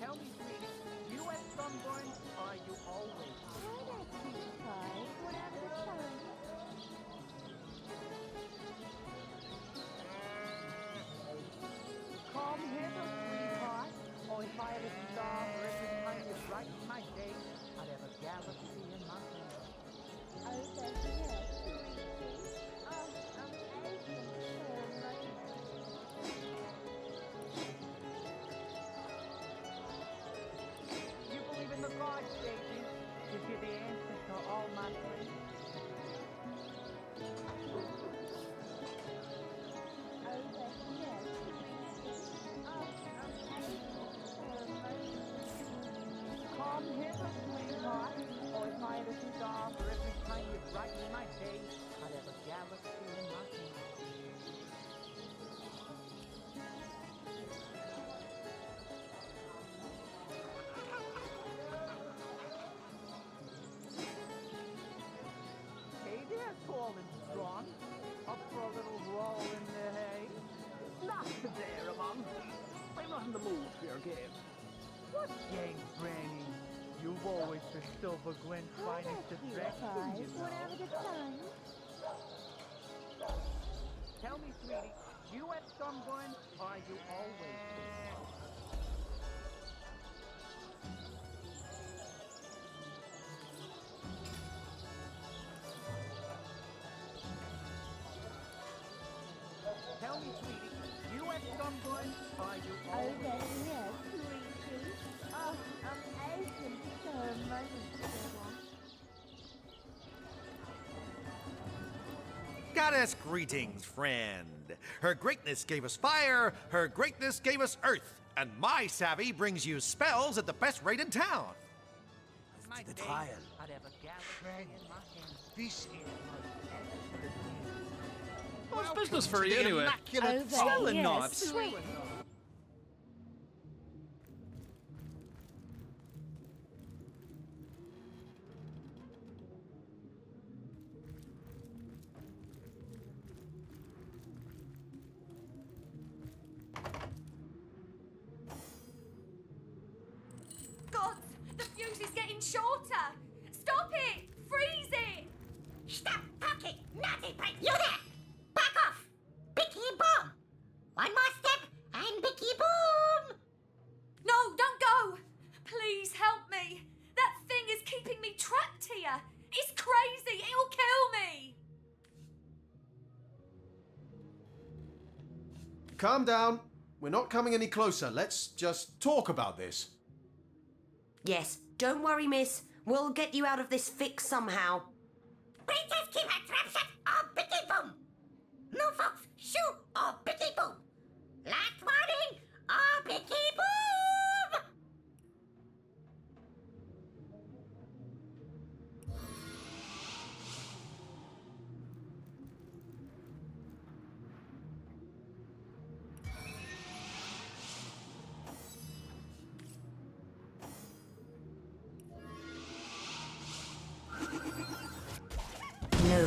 S24: Tell me, sweetie, you at Sunburn, or you always?
S18: Hi there, cute pie. Wanna have a good time?
S24: Come hither, sweetheart, or if I had a star for every time you brighten my day, I'd have a galaxy in my hand.
S18: Oh, that's yes, sweetie. Oh, I'm aching for a moment.
S24: You believe in the gods, baby, because you're the answer to all my prayers.
S18: Oh, that's yes, sweetie. Oh, I'm aching for a moment.
S24: Come hither, sweetheart, or if I had a star for every time you brighten my day, I'd have a galaxy in my hand. Hey there, tall and strong. Up for a little roll in the hay?
S25: Not today, Ramon. I'm not in the mood for your game.
S24: What game, Granny? You've always been Silverglen's finest attraction, you know.
S18: Wanna have a good time?
S24: Tell me, sweetie, you at Sunburn, or you always? Tell me, sweetie, you at Sunburn, or you
S18: Oh,
S24: always?
S18: that's yes, sweetie. Oh, I'm aching for a moment, Sarah.
S26: Goddess greetings, friend. Her greatness gave us fire, her greatness gave us earth, and my savvy brings you spells at the best rate in town.
S24: My
S26: the
S24: day,
S26: trial.
S24: I'd have a galaxy in my hand.
S14: This is
S25: How's business for you anyway?
S14: Immaculate
S25: Swell
S18: yes,
S25: enough,
S18: sweet.
S25: swell enough.
S12: Gods, the fuse is getting shorter. Stop it! Freeze it!
S10: Stop talking, naughty boy! You there! Back off! Bicky Boom! One more step, and Bicky Boom!
S12: No, don't go! Please help me. That thing is keeping me trapped here. It's crazy. It'll kill me.
S26: Calm down. We're not coming any closer. Let's just talk about this.
S2: Yes, don't worry, miss. We'll get you out of this fix somehow.
S10: We just keep our trap shut, or Bicky Boom!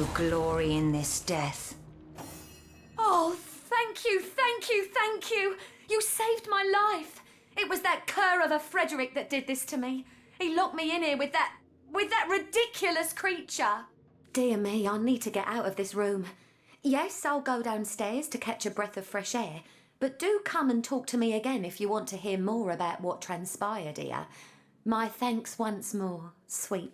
S2: no glory in this death.
S12: Oh, thank you, thank you, thank you. You saved my life. It was that cur of a Frederick that did this to me. He locked me in here with that ridiculous creature. Dear me, I need to get out of this room. Yes, I'll go downstairs to catch a breath of fresh air, but do come and talk to me again if you want to hear more about what transpired here. My thanks once more, sweet.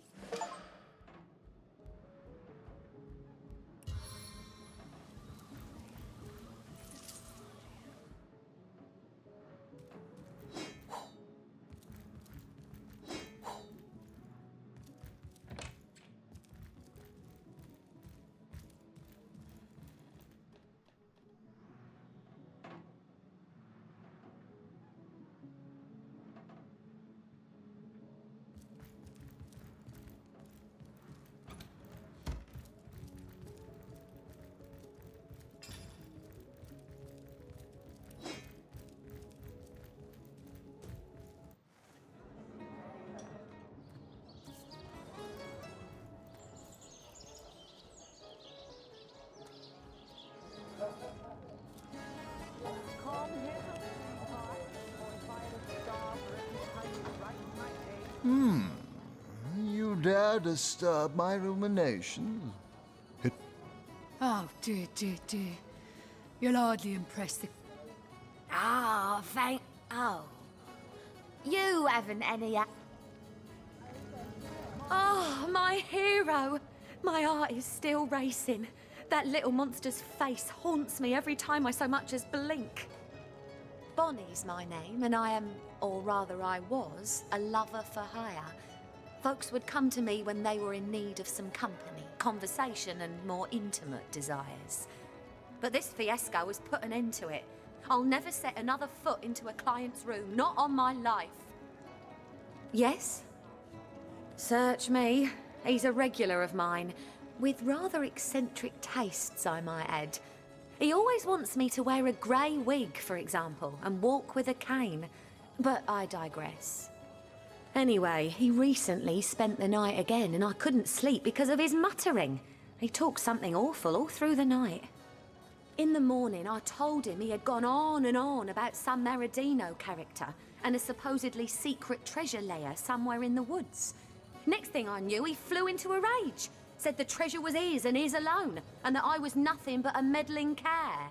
S5: You dare disturb my ruminations?
S3: Oh, dear, dear, dear. You'll hardly impress the...
S17: Ah, thank... Oh. You haven't any...
S12: Oh, my hero! My heart is still racing. That little monster's face haunts me every time I so much as blink. Bonnie's my name, and I am, or rather I was, a lover for hire. Folks would come to me when they were in need of some company, conversation, and more intimate desires. But this fiasco has put an end to it. I'll never set another foot into a client's room, not on my life. Yes? Search me. He's a regular of mine, with rather eccentric tastes, I might add. He always wants me to wear a grey wig, for example, and walk with a cane. But I digress. Anyway, he recently spent the night again, and I couldn't sleep because of his muttering. He talked something awful all through the night. In the morning, I told him he had gone on and on about some Meridino character and a supposedly secret treasure lair somewhere in the woods. Next thing I knew, he flew into a rage. Said the treasure was his and his alone, and that I was nothing but a meddling care.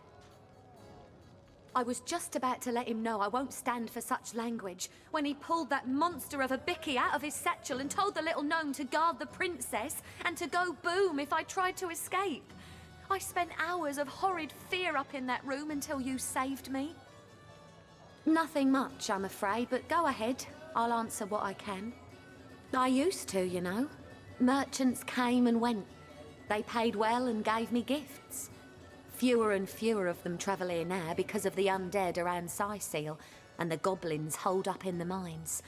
S12: I was just about to let him know I won't stand for such language when he pulled that monster of a Bicky out of his satchel and told the little gnome to guard the princess and to go boom if I tried to escape. I spent hours of horrid fear up in that room until you saved me. Nothing much, I'm afraid, but go ahead. I'll answer what I can. I used to, you know. Merchants came and went. They paid well and gave me gifts. Fewer and fewer of them travel here now because of the undead around Seal and the goblins holed up in the mines.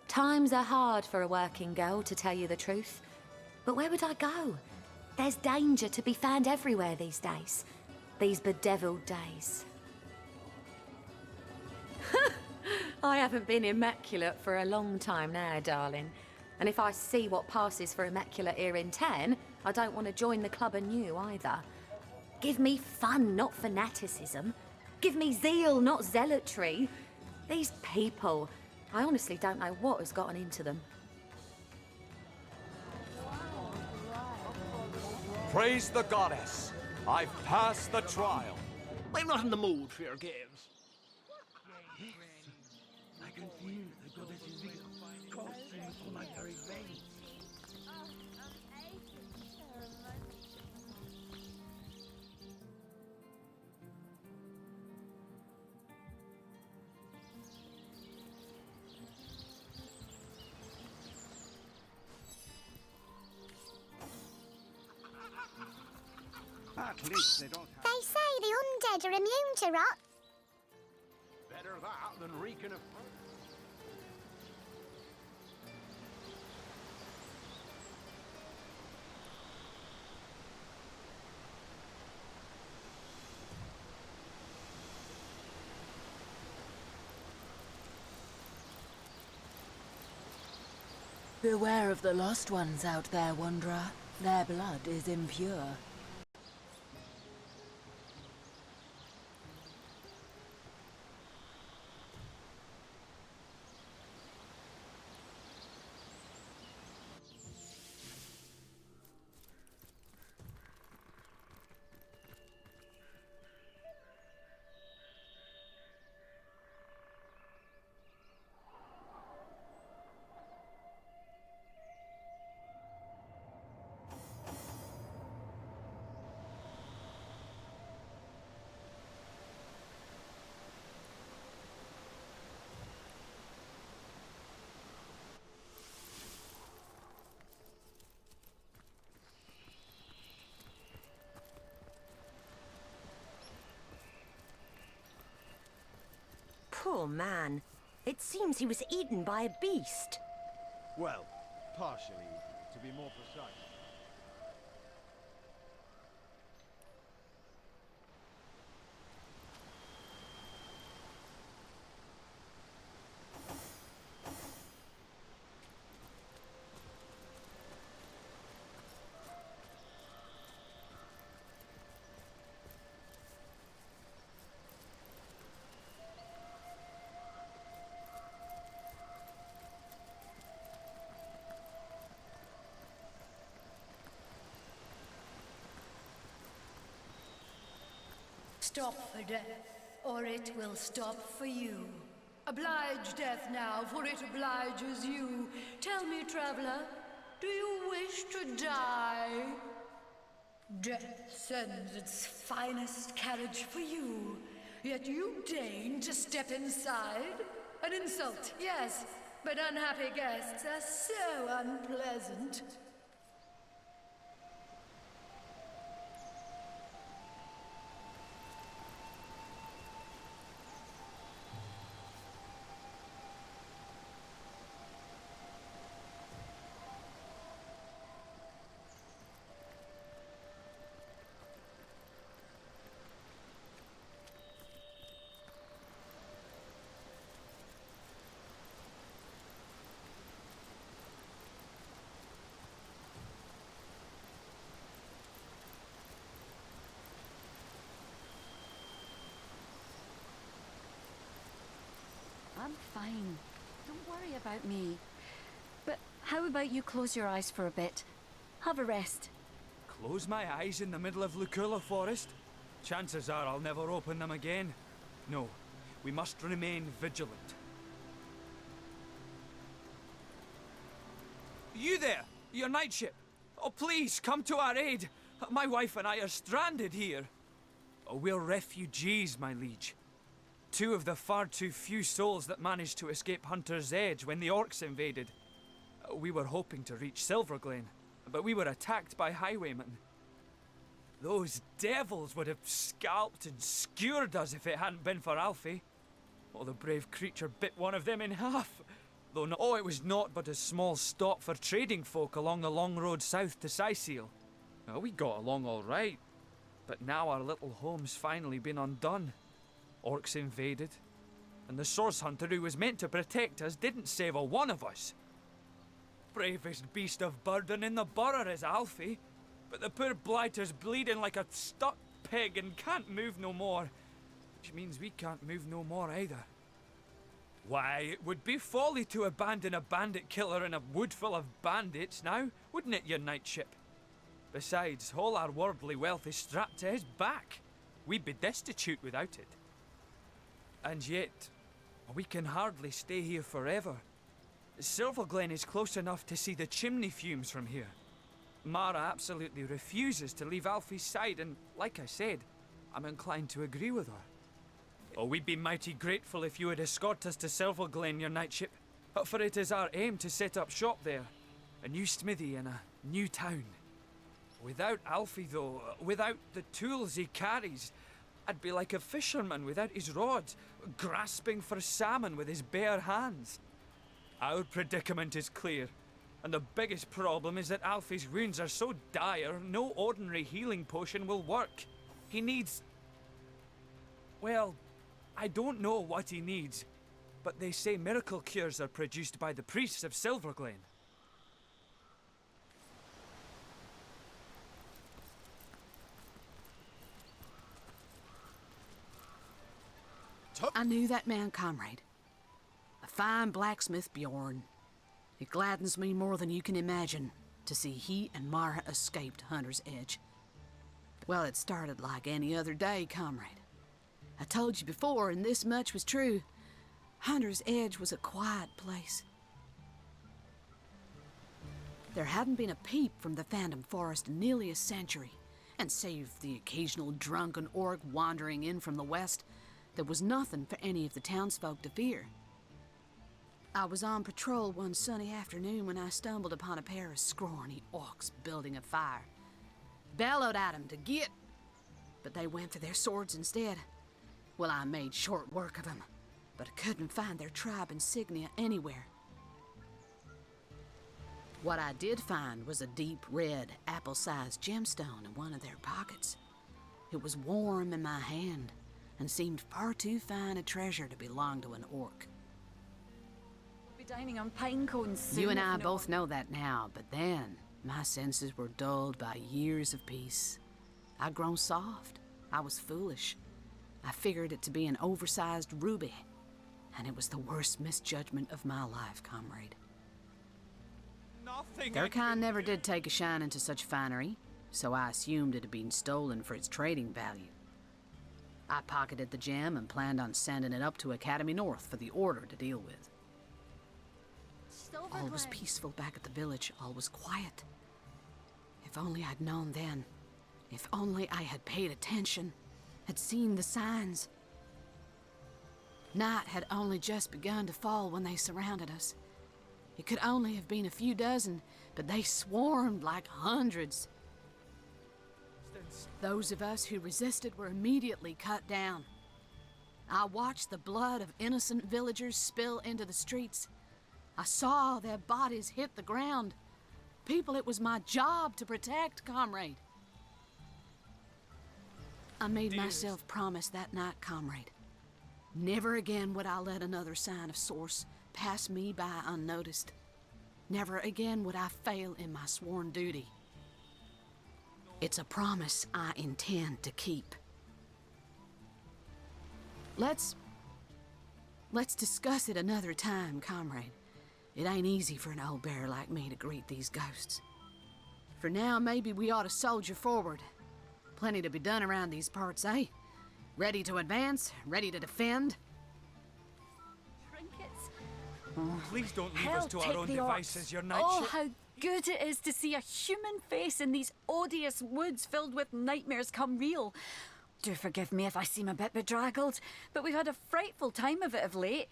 S12: Times are hard for a working girl, to tell you the truth. But where would I go? There's danger to be found everywhere these days. These bedeviled days. I haven't been immaculate for a long time now, darling. And if I see what passes for immaculate here in town, I don't want to join the club anew either. Give me fun, not fanaticism. Give me zeal, not zealotry. These people, I honestly don't know what has gotten into them.
S20: Praise the goddess. I've passed the trial.
S13: I'm not in the mood for your games. I can feel the goddess's zeal coursing through my very veins.
S15: At least they don't have...
S10: They say the undead are immune to rot.
S15: Better that than reeking of...
S6: Beware of the lost ones out there, Wanderer.
S4: Their blood is impure.
S2: Poor man. It seems he was eaten by a beast.
S6: Well, partially, to be more precise.
S7: Stop for death, or it will stop for you. Oblige death now, for it obliges you. Tell me, traveler, do you wish to die? Death sends its finest carriage for you, yet you deign to step inside? An insult, yes, but unhappy guests are so unpleasant.
S12: I'm fine. Don't worry about me. But how about you close your eyes for a bit? Have a rest.
S20: Close my eyes in the middle of Lúcula Forest? Chances are I'll never open them again. No, we must remain vigilant. You there! Your knightship! Oh, please, come to our aid! My wife and I are stranded here. Oh, we're refugees, my liege. Two of the far too few souls that managed to escape Hunter's Edge when the orcs invaded. We were hoping to reach Silverglen, but we were attacked by highwaymen. Those devils would have scalped and skewered us if it hadn't been for Alfie. Oh, the brave creature bit one of them in half. Though it was naught but a small stop for trading folk along the long road south to Sicil. Well, we got along all right, but now our little home's finally been undone. Orcs invaded, and the source hunter who was meant to protect us didn't save a one of us. Bravest beast of burden in the borough is Alfie, but the poor blighter's bleeding like a stuck pig and can't move no more, which means we can't move no more either. Why, it would be folly to abandon a bandit killer in a wood full of bandits now, wouldn't it, your knightship? Besides, all our worldly wealth is strapped to his back. We'd be destitute without it. And yet, we can hardly stay here forever. Silverglen is close enough to see the chimney fumes from here. Mara absolutely refuses to leave Alfie's side, and like I said, I'm inclined to agree with her. Oh, we'd be mighty grateful if you would escort us to Silverglen, your knightship, for it is our aim to set up shop there. A new smithy in a new town. Without Alfie, though, without the tools he carries, I'd be like a fisherman without his rod, grasping for salmon with his bare hands. Our predicament is clear, and the biggest problem is that Alfie's wounds are so dire, no ordinary healing potion will work. He needs... well, I don't know what he needs, but they say miracle cures are produced by the priests of Silverglen.
S3: I knew that man, comrade. A fine blacksmith, Bjorn. It gladdens me more than you can imagine to see he and Mara escaped Hunter's Edge. Well, it started like any other day, comrade. I told you before, and this much was true. Hunter's Edge was a quiet place. There hadn't been a peep from the Phantom Forest in nearly a century, and save the occasional drunken orc wandering in from the west, there was nothing for any of the townsfolk to fear. I was on patrol one sunny afternoon when I stumbled upon a pair of scrawny orcs building a fire. Bellowed at 'em to get, but they went for their swords instead. Well, I made short work of 'em, but I couldn't find their tribe insignia anywhere. What I did find was a deep red, apple-sized gemstone in one of their pockets. It was warm in my hand and seemed far too fine a treasure to belong to an orc.
S12: We'll be dining on pine cones soon.
S3: You and I both know that now, but then my senses were dulled by years of peace. I'd grown soft. I was foolish. I figured it to be an oversized ruby, and it was the worst misjudgment of my life, comrade. Their kind never did take a shine into such finery, so I assumed it had been stolen for its trading value. I pocketed the gem and planned on sending it up to Academy North for the Order to deal with. All was peaceful back at the village, all was quiet. If only I'd known then. If only I had paid attention, had seen the signs. Night had only just begun to fall when they surrounded us. It could only have been a few dozen, but they swarmed like hundreds. Those of us who resisted were immediately cut down. I watched the blood of innocent villagers spill into the streets. I saw their bodies hit the ground. People it was my job to protect, comrade. I made myself promise that night, comrade. Never again would I let another sign of source pass me by unnoticed. Never again would I fail in my sworn duty. It's a promise I intend to keep. Let's discuss it another time, comrade. It ain't easy for an old bear like me to greet these ghosts. For now, maybe we ought to soldier forward. Plenty to be done around these parts, eh? Ready to advance? Ready to defend?
S20: Please don't leave us to our own devices, your knightship.
S12: Oh, how good it is to see a human face in these odious woods filled with nightmares come real. Do forgive me if I seem a bit bedraggled, but we've had a frightful time of it of late.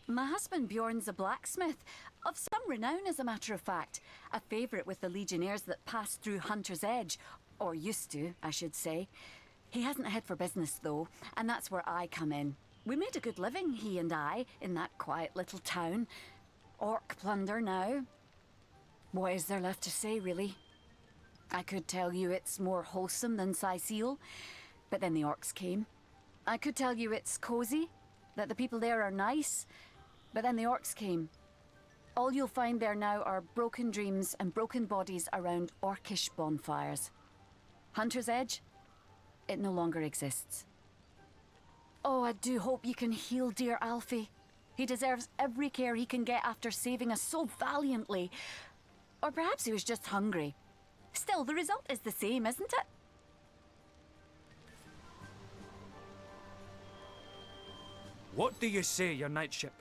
S12: My husband Bjorn's a blacksmith, of some renown as a matter of fact, a favourite with the legionnaires that passed through Hunter's Edge, or used to, I should say. He hasn't a head for business though, and that's where I come in. We made a good living, he and I, in that quiet little town. Orc plunder now. What is there left to say, really? I could tell you it's more wholesome than Sicile, but then the orcs came. I could tell you it's cosy, that the people there are nice, but then the orcs came. All you'll find there now are broken dreams and broken bodies around orcish bonfires. Hunter's Edge? It no longer exists. Oh, I do hope you can heal dear Alfie. He deserves every care he can get after saving us so valiantly. Or perhaps he was just hungry. Still, the result is the same, isn't it?
S20: What do you say, your knightship?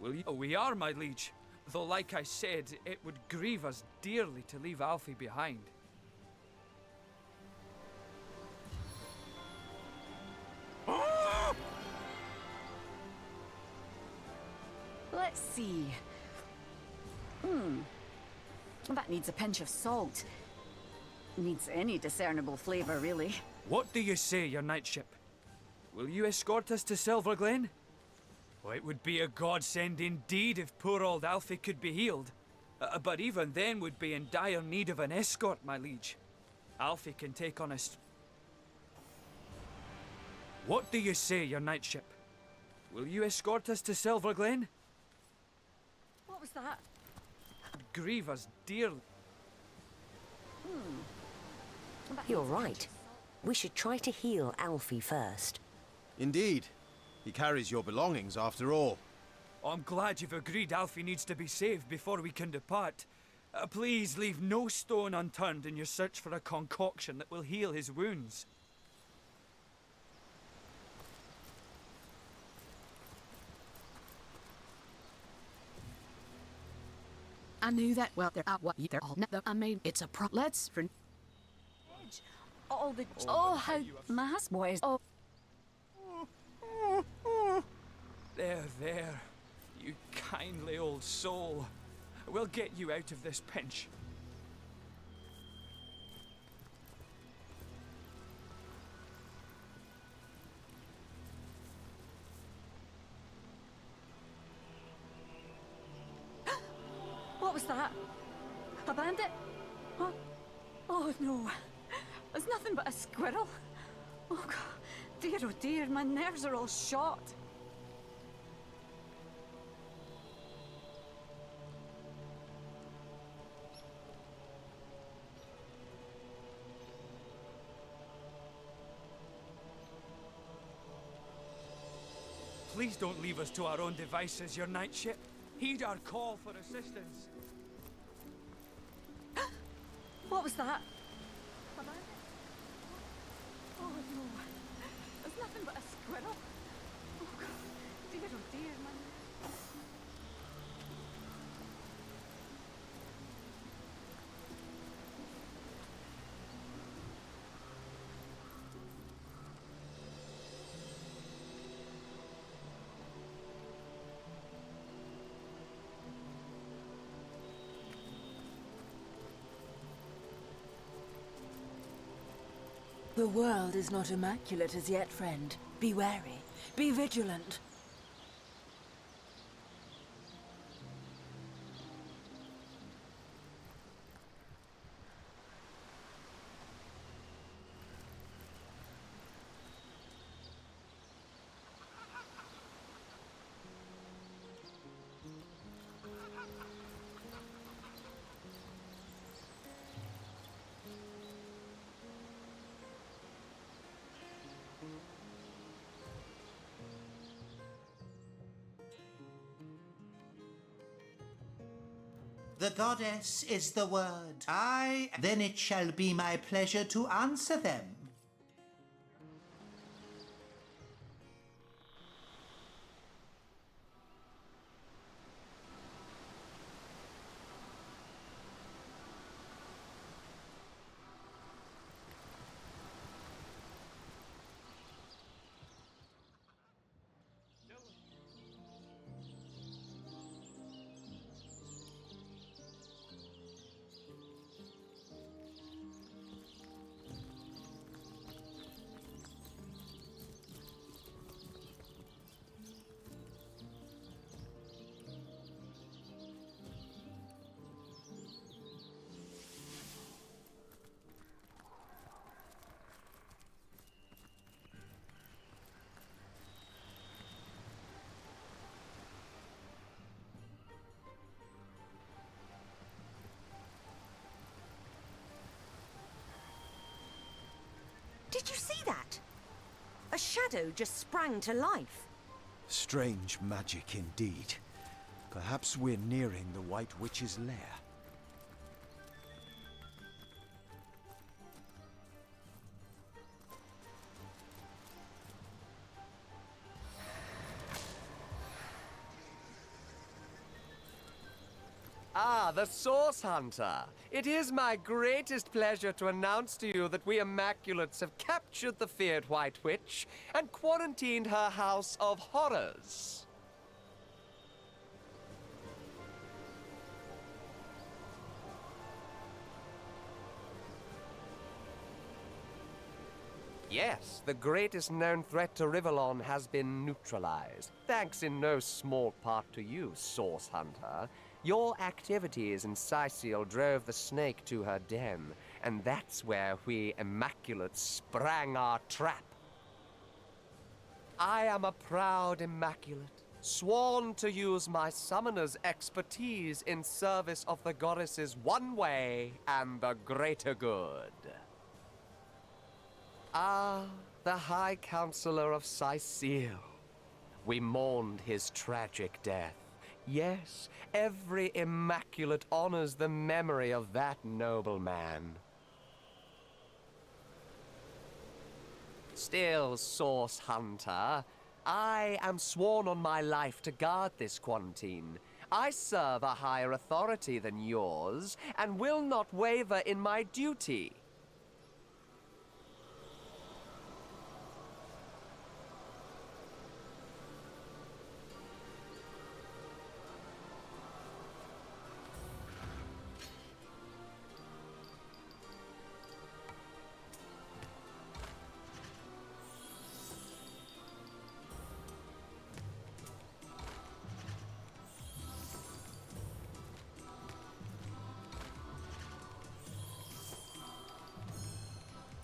S20: Will you? Oh, we are, my liege. Though, like I said, it would grieve us dearly to leave Alfie behind.
S12: Let's see. That needs a pinch of salt. Needs any discernible flavour, really.
S20: What do you say, your knightship? Will you escort us to Silverglen? Oh, it would be a godsend indeed if poor old Alfie could be healed. But even then would be in dire need of an escort, my liege. Alfie can take on us. What do you say, your knightship? Will you escort us to Silverglen?
S12: What was that?
S20: Grieve us dearly.
S2: You're right. We should try to heal Alfie first.
S1: Indeed.
S26: He carries your belongings after all.
S20: I'm glad you've agreed Alfie needs to be saved before we can depart. Please leave no stone unturned in your search for a concoction that will heal his wounds.
S3: I knew that. Well, they're out. What? They're all. I mean, it's a pro. Let's.
S12: All the. Oh, how mass boys. Oh.
S20: There. You kindly old soul. We'll get you out of this pinch.
S12: What was that? A bandit? Huh? Oh no. It's nothing but a squirrel. Oh dear, my nerves are all shot.
S20: Please don't leave us to our own devices, your knightship. Heed our call for assistance.
S12: What was that? A bandit? Oh no. It's nothing but a squirrel. Oh dear, my...
S4: The world is not immaculate as yet, friend. Be wary. Be vigilant.
S1: The goddess is the word. Aye, then it shall be my pleasure to answer them.
S2: Did you see that? A shadow just sprang to life.
S9: Strange magic indeed. Perhaps we're nearing the White Witch's lair.
S11: Ah, the Source Hunter. It is my greatest pleasure to announce to you that we Immaculates have captured the feared White Witch and quarantined her house of horrors. Yes, the greatest known threat to Rivellon has been neutralized, thanks in no small part to you, Source Hunter. Your activities in Sicil drove the snake to her den, and that's where we Immaculates sprang our trap. I am a proud Immaculate, sworn to use my summoner's expertise in service of the goddess's one way and the greater good. Ah, the High Counselor of Sicil. We mourned his tragic death. Yes, every immaculate honors the memory of that noble man. Still, Source Hunter, I am sworn on my life to guard this quarantine. I serve a higher authority than yours, and will not waver in my duty.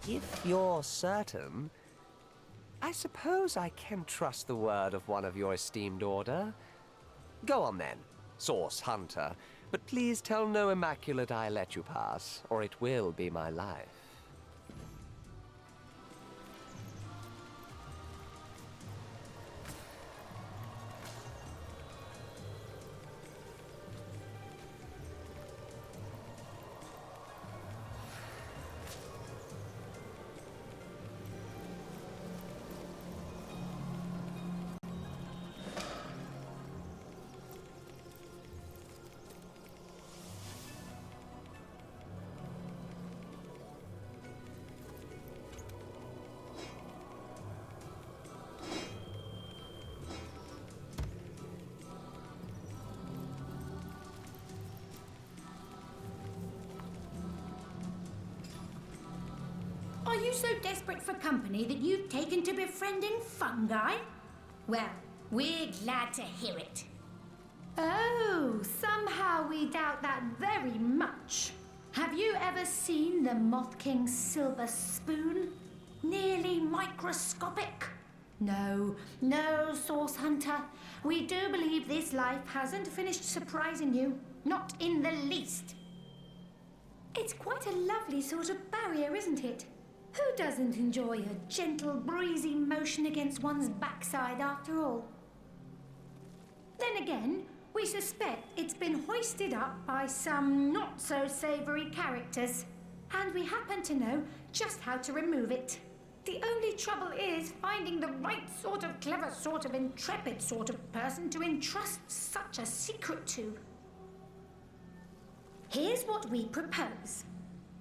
S11: If you're certain, I suppose I can trust the word of one of your esteemed order. Go on then, Source Hunter, but please tell no Immaculate I let you pass, or it will be my life.
S8: Are you so desperate for company that you've taken to befriending fungi? Well, we're glad to hear it. Oh, somehow we doubt that very much. Have you ever seen the Moth King's silver spoon? Nearly microscopic? No, Source Hunter. We do believe this life hasn't finished surprising you. Not in the least. It's quite a lovely sort of barrier, isn't it? Who doesn't enjoy a gentle, breezy motion against one's backside after all? Then again, we suspect it's been hoisted up by some not-so-savoury characters, and we happen to know just how to remove it. The only trouble is finding the right sort of clever, sort of intrepid sort of person to entrust such a secret to. Here's what we propose.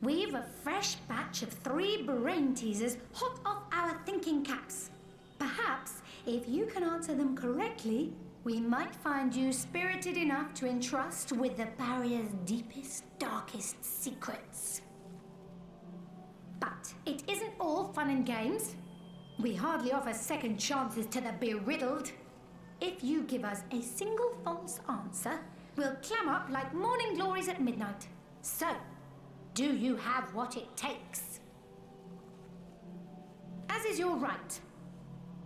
S8: We've a fresh batch of 3 brain teasers hot off our thinking caps. Perhaps, if you can answer them correctly, we might find you spirited enough to entrust with the barrier's deepest, darkest secrets. But it isn't all fun and games. We hardly offer second chances to the beriddled. If you give us a single false answer, we'll clam up like morning glories at midnight. So, do you have what it takes? As is your right.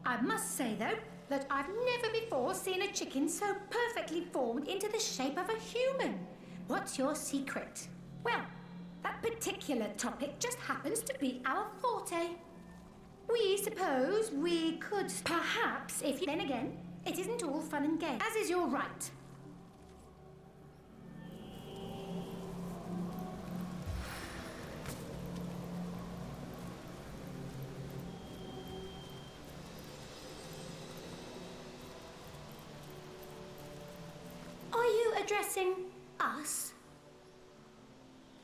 S8: I must say, though, that I've never before seen a chicken so perfectly formed into the shape of a human. What's your secret? Well, that particular topic just happens to be our forte. We suppose we could perhaps, if you... Then again, it isn't all fun and games. As is your right. Are you addressing us?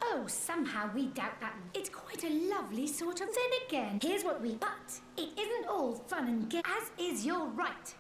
S8: Oh, somehow we doubt that. It's quite a lovely sort of... Then again, here's what we... But it isn't all fun and games, as is your right.